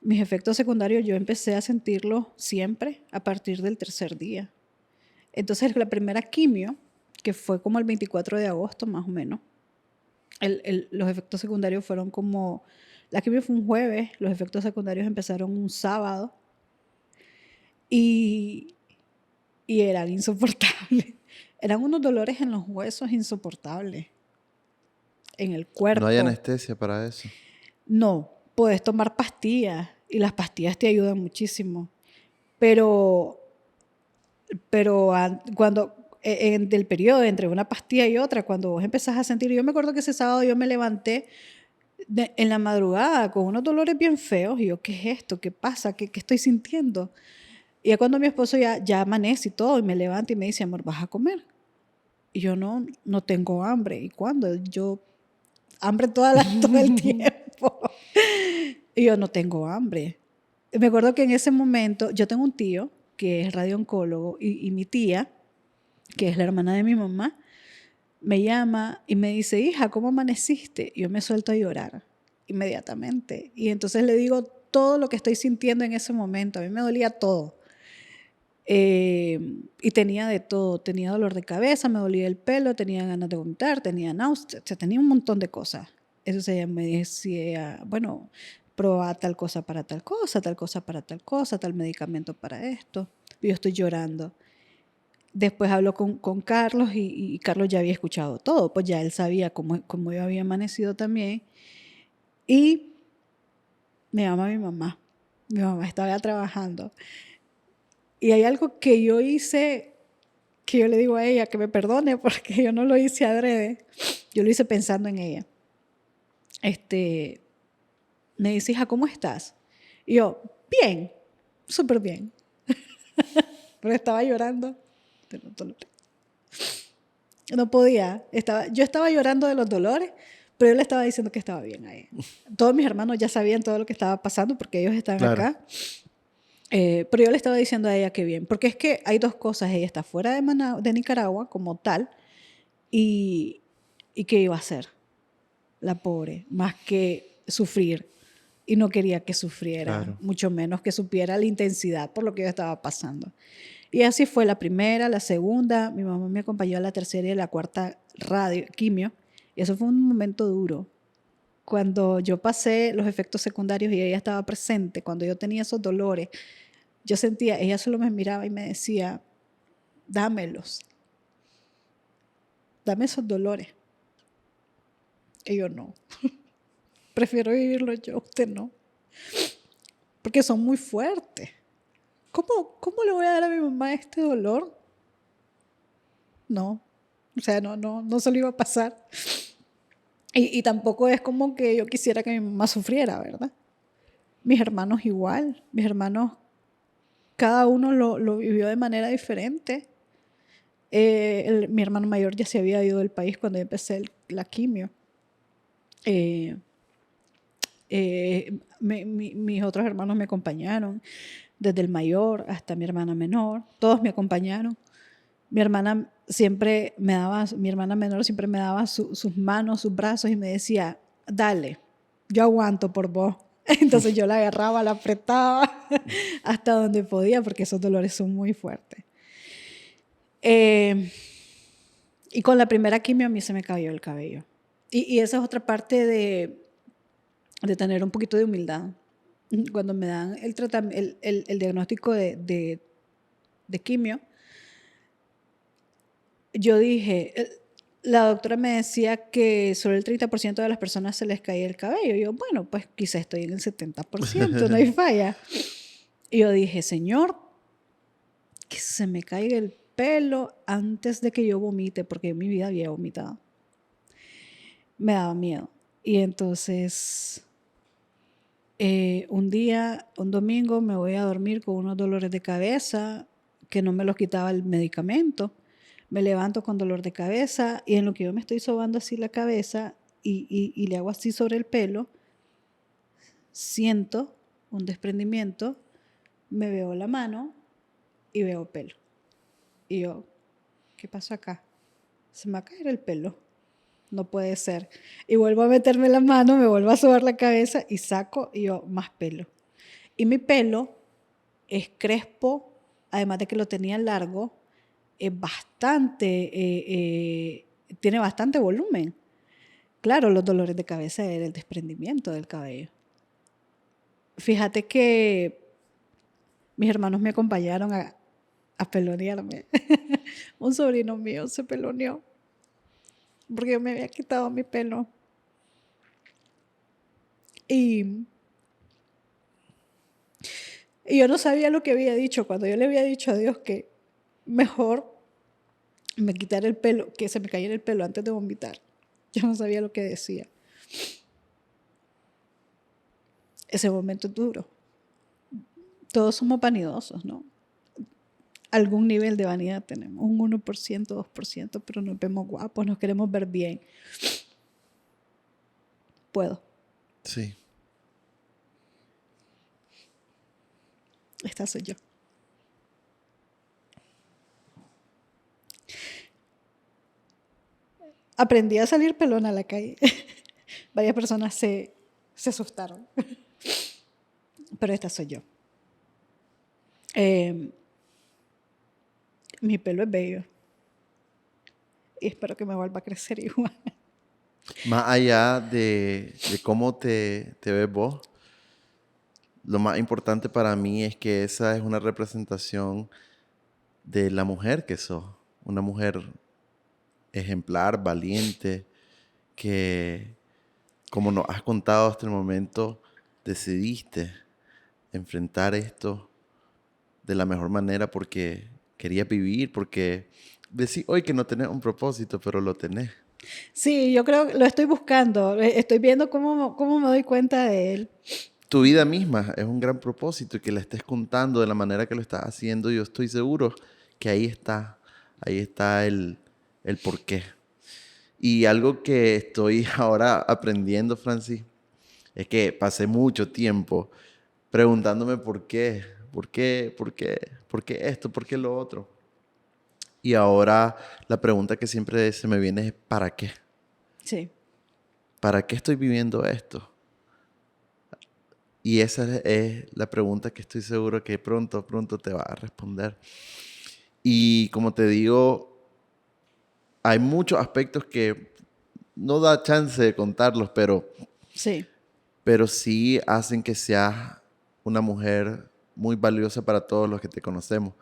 Mis efectos secundarios yo empecé a sentirlos siempre a partir del tercer día. Entonces la primera quimio, que fue como el 24 de agosto más o menos, los efectos secundarios fueron como, la quimio fue un jueves, los efectos secundarios empezaron un sábado y eran insoportables. Eran unos dolores en los huesos insoportables, en el No hay cuerpo. anestesia para eso. No, puedes tomar pastillas y las pastillas te ayudan muchísimo. Pero cuando del periodo entre una pastilla y otra, cuando vos empezás a sentir, yo me acuerdo que ese sábado yo me levanté en la madrugada con unos dolores bien feos y yo, ¿qué es esto? ¿Qué pasa? ¿Qué estoy sintiendo? Y ya cuando mi esposo ya amanece y todo, y me levanta y me dice, amor, ¿vas a comer? Y yo no tengo hambre. ¿Y cuándo? Yo, hambre todo el tiempo. Y yo no tengo hambre. Y me acuerdo que en ese momento, yo tengo un tío que es radiooncólogo y mi tía, que es la hermana de mi mamá, me llama y me dice, hija, ¿cómo amaneciste? Y yo me suelto a llorar inmediatamente. Y entonces le digo todo lo que estoy sintiendo en ese momento. A mí me dolía todo. Y tenía de todo. Tenía dolor de cabeza, me dolía el pelo, tenía ganas de vomitar, tenía náuseas, o sea, tenía un montón de cosas. Entonces ella me decía, bueno, prueba tal cosa para tal cosa, tal cosa para tal cosa, tal medicamento para esto. Y yo estoy llorando. Después habló con Carlos y Carlos ya había escuchado todo, pues ya él sabía cómo yo había amanecido también. Y me llama mi mamá. Mi mamá estaba trabajando. Y hay algo que yo hice, que yo le digo a ella que me perdone porque yo no lo hice adrede. Yo lo hice pensando en ella. Me dice, hija, ¿cómo estás? Y yo, bien, súper bien. Pero estaba llorando de los dolores. No podía. Yo estaba llorando de los dolores, pero yo le estaba diciendo que estaba bien a ella. Todos mis hermanos ya sabían todo lo que estaba pasando porque ellos están Claro. acá. Pero yo le estaba diciendo a ella que bien. Porque es que hay dos cosas. Ella está fuera de Nicaragua como tal. ¿Y qué iba a hacer? La pobre. Más que sufrir. Y no quería que sufriera. Claro. Mucho menos que supiera la intensidad por lo que yo estaba pasando. Y así fue la primera, la segunda, mi mamá me acompañó a la tercera y la cuarta quimio, y eso fue un momento duro. Cuando yo pasé los efectos secundarios y ella estaba presente, cuando yo tenía esos dolores, yo sentía, ella solo me miraba y me decía, dámelos, dame esos dolores. Y yo no, prefiero vivirlo yo, usted no, porque son muy fuertes. ¿Cómo le voy a dar a mi mamá este dolor? No, o sea, no se lo iba a pasar. Y tampoco es como que yo quisiera que mi mamá sufriera, ¿verdad? Mis hermanos igual. Mis hermanos, cada uno lo vivió de manera diferente. Mi hermano mayor ya se había ido del país cuando yo empecé la quimio. Mis otros hermanos me acompañaron, desde el mayor hasta mi hermana menor. Todos me acompañaron. Mi hermana menor siempre me daba sus manos, sus brazos y me decía, dale, yo aguanto por vos. Entonces yo la agarraba, la apretaba hasta donde podía porque esos dolores son muy fuertes. Y con la primera quimio a mí se me cayó el cabello. Y esa es otra parte de tener un poquito de humildad. Cuando me dan el diagnóstico de quimio, yo dije, la doctora me decía que solo el 30% de las personas se les caía el cabello. Y yo, bueno, pues quizás estoy en el 70%, no hay falla. Y yo dije, Señor, que se me caiga el pelo antes de que yo vomite, porque en mi vida había vomitado. Me daba miedo. Y entonces, un día, un domingo, me voy a dormir con unos dolores de cabeza que no me los quitaba el medicamento. Me levanto con dolor de cabeza y en lo que yo me estoy sobando así la cabeza y le hago así sobre el pelo, siento un desprendimiento, me veo la mano y veo pelo. Y yo, ¿qué pasó acá? Se me va a caer el pelo. No puede ser. Y vuelvo a meterme la mano, me vuelvo a sobar la cabeza y saco y yo, más pelo. Y mi pelo es crespo, además de que lo tenía largo, es bastante, tiene bastante volumen. Claro, los dolores de cabeza era el desprendimiento del cabello. Fíjate que mis hermanos me acompañaron a pelonearme. Un sobrino mío se peloneó porque yo me había quitado mi pelo. Y yo no sabía lo que había dicho. Cuando yo le había dicho a Dios que mejor me quitara el pelo, que se me cayera el pelo antes de vomitar, yo no sabía lo que decía. Ese momento es duro. Todos somos vanidosos, ¿no? Algún nivel de vanidad tenemos, un 1%, 2%, pero nos vemos guapos, nos queremos ver bien. Puedo. Sí. Esta soy yo. Aprendí a salir pelona a la calle. Varias personas se asustaron. Pero esta soy yo. Mi pelo es bello. Y espero que me vuelva a crecer igual. Más allá de cómo te ves vos, lo más importante para mí es que esa es una representación de la mujer que sos. Una mujer ejemplar, valiente, que, como nos has contado hasta el momento, decidiste enfrentar esto de la mejor manera porque querías vivir, porque decís hoy que no tenés un propósito, pero lo tenés. Sí, yo creo que lo estoy buscando. Estoy viendo cómo me doy cuenta de él. Tu vida misma es un gran propósito y que la estés contando de la manera que lo estás haciendo, yo estoy seguro que ahí está el porqué. Y algo que estoy ahora aprendiendo, Francis, es que pasé mucho tiempo preguntándome por qué esto, por qué lo otro. Y ahora la pregunta que siempre se me viene es ¿para qué? Sí. ¿Para qué estoy viviendo esto? Y esa es la pregunta que estoy seguro que pronto te va a responder. Y como te digo, hay muchos aspectos que no da chance de contarlos, Sí. pero sí hacen que seas una mujer muy valiosa para todos los que te conocemos.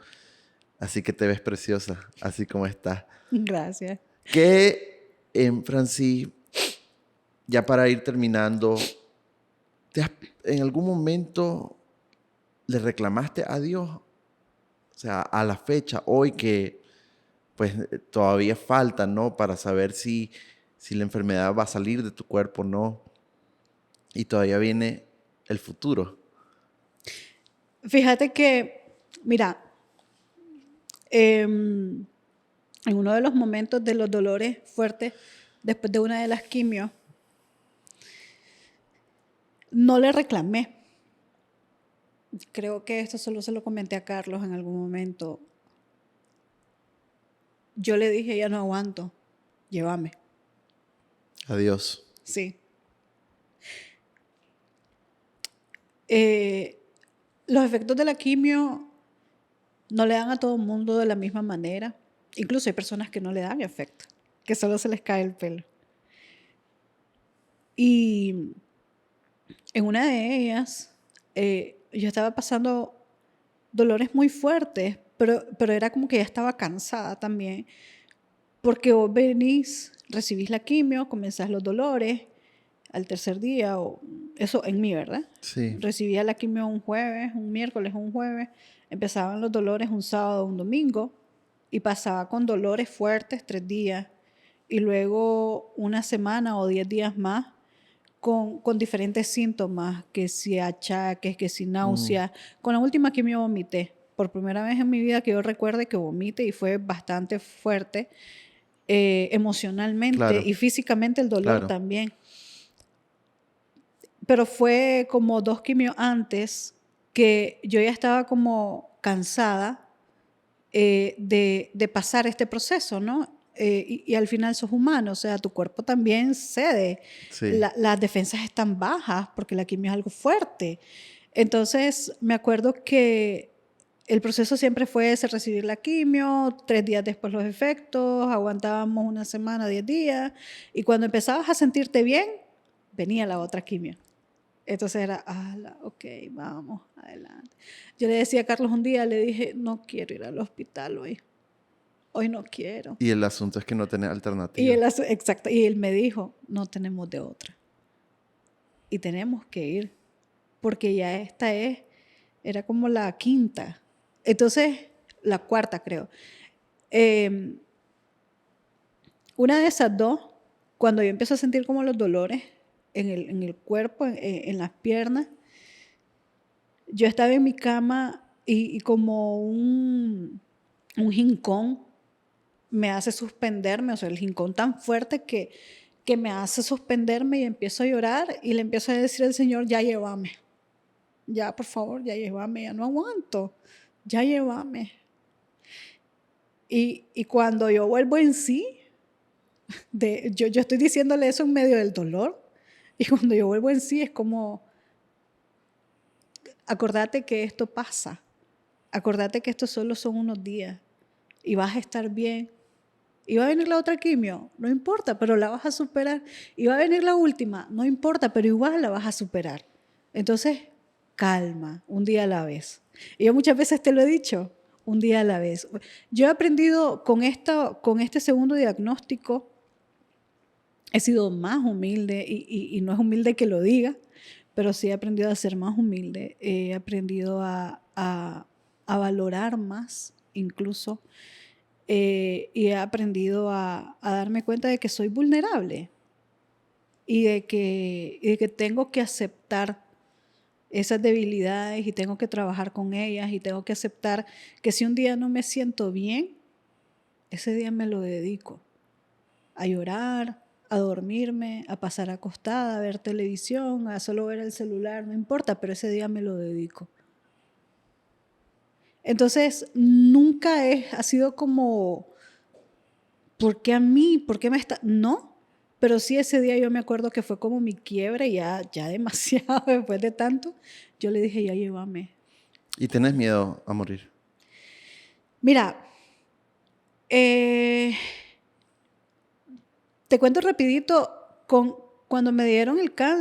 Así que te ves preciosa, así como estás. Gracias. Que, Francis, ya para ir terminando, ¿en algún momento le reclamaste a Dios? O sea, a la fecha, hoy que pues todavía falta, ¿no? Para saber si la enfermedad va a salir de tu cuerpo o no. Y todavía viene el futuro. Fíjate que, mira, en uno de los momentos de los dolores fuertes, después de una de las quimios, no le reclamé. Creo que esto solo se lo comenté a Carlos en algún momento. Yo le dije, ya no aguanto, llévame. Adiós. Sí. Los efectos de la quimio no le dan a todo el mundo de la misma manera. Incluso hay personas que no le dan efecto, que solo se les cae el pelo. Y en una de ellas, yo estaba pasando dolores muy fuertes, pero era como que ya estaba cansada también. Porque vos venís, recibís la quimio, comenzás los dolores al tercer día, o eso en mí, ¿verdad? Sí. Recibía la quimio un jueves, un miércoles, un jueves, empezaban los dolores un sábado, un domingo, y pasaba con dolores fuertes 3 días, y luego una semana o 10 días más con diferentes síntomas, que si achaques, que si náuseas. Con la última quimio vomité. Por primera vez en mi vida que yo recuerde que vomité, y fue bastante fuerte emocionalmente Claro, y físicamente el dolor claro. también. Pero fue como 2 quimios antes que yo ya estaba como cansada de pasar este proceso, ¿no? Y al final sos humano, o sea, tu cuerpo también cede. Sí. Las defensas están bajas porque la quimio es algo fuerte. Entonces, me acuerdo que el proceso siempre fue ese: recibir la quimio, 3 días después los efectos, aguantábamos una semana, 10 días, y cuando empezabas a sentirte bien, venía la otra quimio. Entonces era, ok, vamos, adelante. Yo le decía a Carlos un día, le dije, no quiero ir al hospital hoy. Hoy no quiero. Y el asunto es que no tenés Y alternativa. exacto, y él me dijo, no tenemos de otra. Y tenemos que ir, porque ya era como la quinta. Entonces, la cuarta creo. Eh, una de esas dos, cuando yo empiezo a sentir como los dolores en el cuerpo, en las piernas, yo estaba en mi cama y como un jincón me hace suspenderme, o sea, el jincón tan fuerte que me hace suspenderme, y empiezo a llorar y le empiezo a decir al Señor, ya llévame, ya por favor, ya llévame, ya no aguanto, ya llévame. Y cuando yo vuelvo en sí, yo estoy diciéndole eso en medio del dolor, y cuando yo vuelvo en sí es como, acordate que esto pasa, acordate que esto solo son unos días y vas a estar bien. Y va a venir la otra quimio, no importa, pero la vas a superar. Y va a venir la última, no importa, pero igual la vas a superar. Entonces, calma, un día a la vez. Y yo muchas veces te lo he dicho, un día a la vez. Yo he aprendido con este segundo diagnóstico, he sido más humilde, y no es humilde que lo diga, pero sí he aprendido a ser más humilde, he aprendido a valorar más incluso, y he aprendido a darme cuenta de que soy vulnerable y de que tengo que aceptar esas debilidades y tengo que trabajar con ellas, y tengo que aceptar que si un día no me siento bien, ese día me lo dedico a llorar, a dormirme, a pasar acostada, a ver televisión, a solo ver el celular, no importa, pero ese día me lo dedico. Entonces, nunca ha sido como, ¿por qué a mí? ¿Por qué me está...? No, pero sí ese día yo me acuerdo que fue como mi quiebre, ya demasiado después de tanto. Yo le dije, ya llévame. ¿Y tenés miedo a morir? Mira, eh, te cuento rapidito, cuando me dieron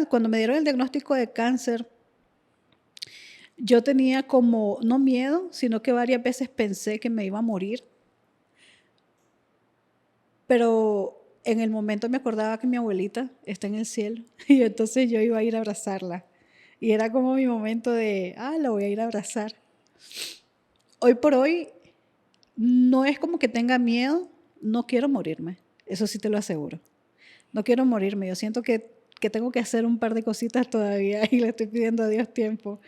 cuando me dieron el diagnóstico de cáncer, yo tenía como, no miedo, sino que varias veces pensé que me iba a morir. Pero en el momento me acordaba que mi abuelita está en el cielo, y entonces yo iba a ir a abrazarla. Y era como mi momento de, la voy a ir a abrazar. Hoy por hoy no es como que tenga miedo, no quiero morirme, eso sí te lo aseguro. No quiero morirme, yo siento que tengo que hacer un par de cositas todavía y le estoy pidiendo a Dios tiempo.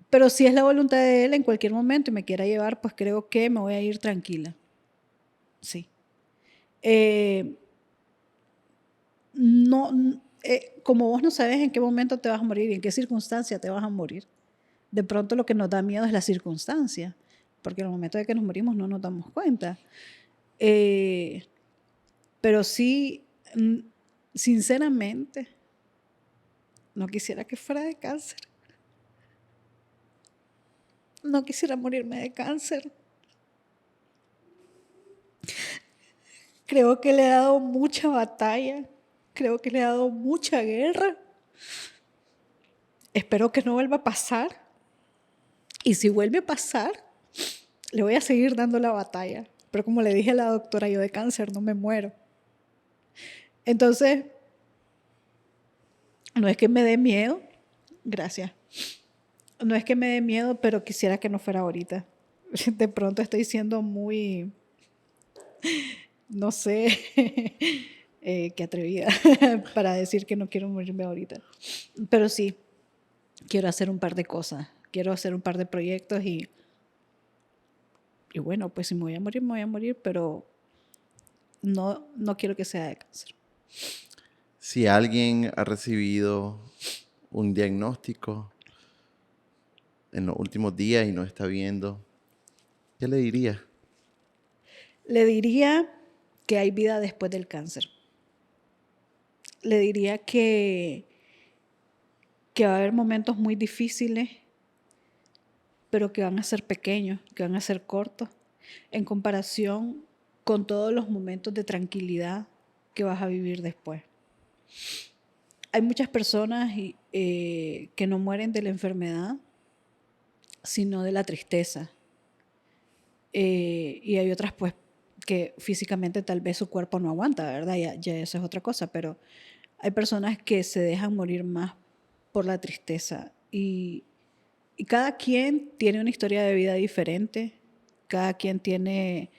Pero si es la voluntad de Él en cualquier momento y me quiera llevar, pues creo que me voy a ir tranquila. Sí. No, como vos no sabes en qué momento te vas a morir y en qué circunstancia te vas a morir, de pronto lo que nos da miedo es la circunstancia, porque en el momento de que nos morimos no nos damos cuenta. Pero sí, sinceramente, no quisiera que fuera de cáncer. No quisiera morirme de cáncer. Creo que le he dado mucha batalla. Creo que le he dado mucha guerra. Espero que no vuelva a pasar. Y si vuelve a pasar, le voy a seguir dando la batalla. Pero como le dije a la doctora, yo de cáncer no me muero. Entonces, no es que me dé miedo, gracias. No es que me dé miedo, pero quisiera que no fuera ahorita. De pronto estoy siendo muy, no sé, qué atrevida para decir que no quiero morirme ahorita. Pero sí, quiero hacer un par de cosas. Quiero hacer un par de proyectos y bueno, pues si me voy a morir, me voy a morir, pero no quiero que sea de cáncer. Si alguien ha recibido un diagnóstico en los últimos días y no está viendo, ¿qué le diría? Le diría que hay vida después del cáncer. Le diría que va a haber momentos muy difíciles, pero que van a ser pequeños, que van a ser cortos, en comparación con todos los momentos de tranquilidad que vas a vivir después. Hay muchas personas que no mueren de la enfermedad, sino de la tristeza. Y hay otras, pues, que físicamente tal vez su cuerpo no aguanta, ¿verdad? Ya eso es otra cosa, pero hay personas que se dejan morir más por la tristeza. Y cada quien tiene una historia de vida diferente, cada quien tiene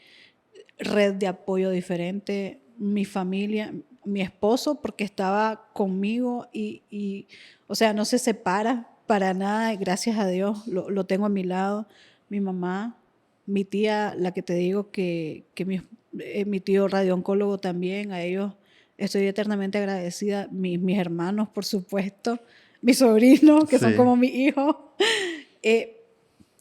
red de apoyo diferente. Mi familia, mi esposo, porque estaba conmigo o sea, no se separa para nada, gracias a Dios, lo tengo a mi lado. Mi mamá, mi tía, la que te digo que mi tío radiooncólogo también, a ellos estoy eternamente agradecida. Mis hermanos, por supuesto, mis sobrinos, que son Sí. como mis hijos, eh,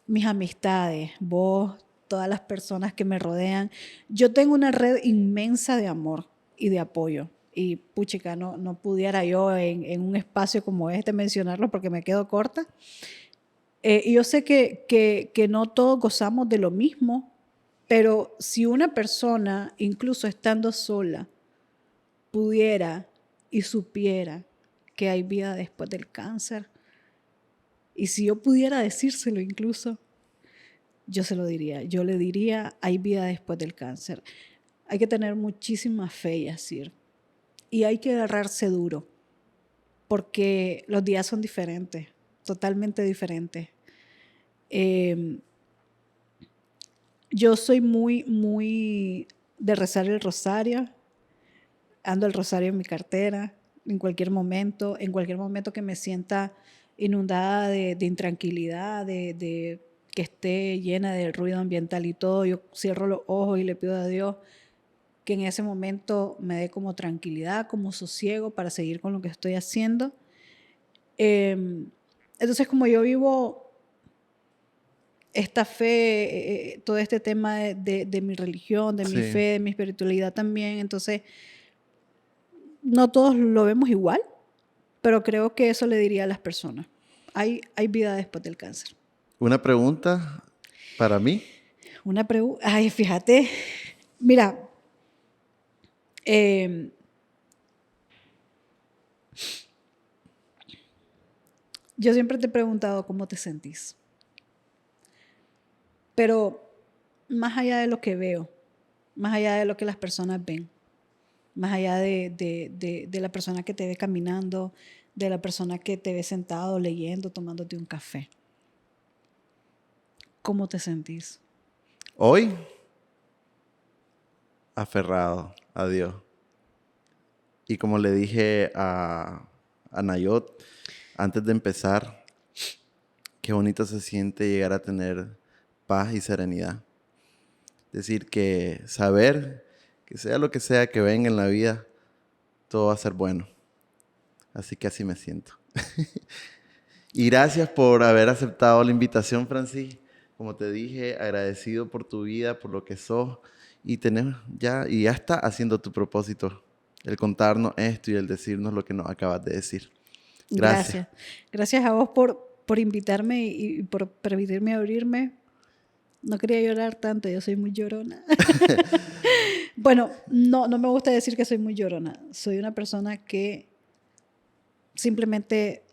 mis amistades, vos, todas las personas que me rodean. Yo tengo una red inmensa de amor y de apoyo. Y puchica, no pudiera yo en un espacio como este mencionarlo porque me quedo corta. Y yo sé que no todos gozamos de lo mismo, pero si una persona, incluso estando sola, pudiera y supiera que hay vida después del cáncer, y si yo pudiera decírselo incluso, yo se lo diría. Yo le diría, hay vida después del cáncer. Hay que tener muchísima fe, Yacir. Y hay que agarrarse duro, porque los días son diferentes, totalmente diferentes. Yo soy muy de rezar el rosario. Ando el rosario en mi cartera en cualquier momento que me sienta inundada de intranquilidad, de que esté llena de ruido ambiental y todo, yo cierro los ojos y le pido a Dios que en ese momento me dé como tranquilidad, como sosiego para seguir con lo que estoy haciendo. Entonces, como yo vivo esta fe, todo este tema de mi religión, de mi Sí. fe, de mi espiritualidad también, entonces no todos lo vemos igual, pero creo que eso le diría a las personas. Hay vida después del cáncer. Una pregunta para mí. Una pregunta, ay, fíjate, mira, eh, yo siempre te he preguntado cómo te sentís, pero más allá de lo que veo, más allá de lo que las personas ven, más allá de la persona que te ve caminando, de la persona que te ve sentado, leyendo, tomándote un café, ¿cómo te sentís? Hoy, aferrado a Dios. Y como le dije a Nayot antes de empezar, qué bonito se siente llegar a tener paz y serenidad. Decir que saber que sea lo que sea que venga en la vida, todo va a ser bueno. Así que así me siento. Y gracias por haber aceptado la invitación, Francis. Como te dije, agradecido por tu vida, por lo que sos. Y ya está haciendo tu propósito. El contarnos esto y el decirnos lo que nos acabas de decir. Gracias. Gracias. Gracias a vos por invitarme y por permitirme abrirme. No quería llorar tanto, yo soy muy llorona. Bueno, no me gusta decir que soy muy llorona. Soy una persona que simplemente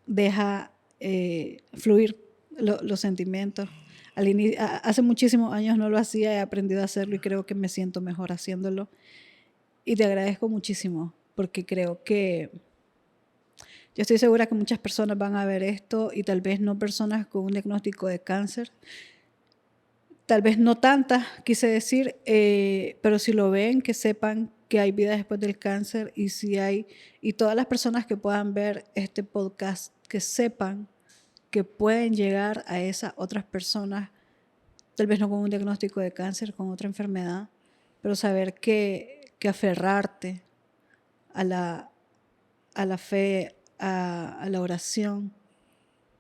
deja fluir los sentimientos. Hace muchísimos años no lo hacía, he aprendido a hacerlo y creo que me siento mejor haciéndolo. Y te agradezco muchísimo porque creo que yo estoy segura que muchas personas van a ver esto y tal vez no personas con un diagnóstico de cáncer, tal vez no tantas, quise decir, pero si lo ven, que sepan que hay vida después del cáncer y todas las personas que puedan ver este podcast, que sepan que pueden llegar a esas otras personas, tal vez no con un diagnóstico de cáncer, con otra enfermedad, pero saber que aferrarte a la fe, a la oración,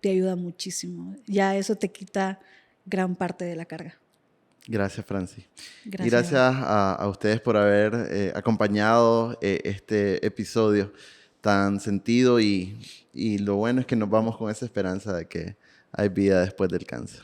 te ayuda muchísimo. Ya eso te quita gran parte de la carga. Gracias, Franci. Y Gracias. gracias a ustedes por haber acompañado este episodio tan sentido y lo bueno es que nos vamos con esa esperanza de que hay vida después del cáncer.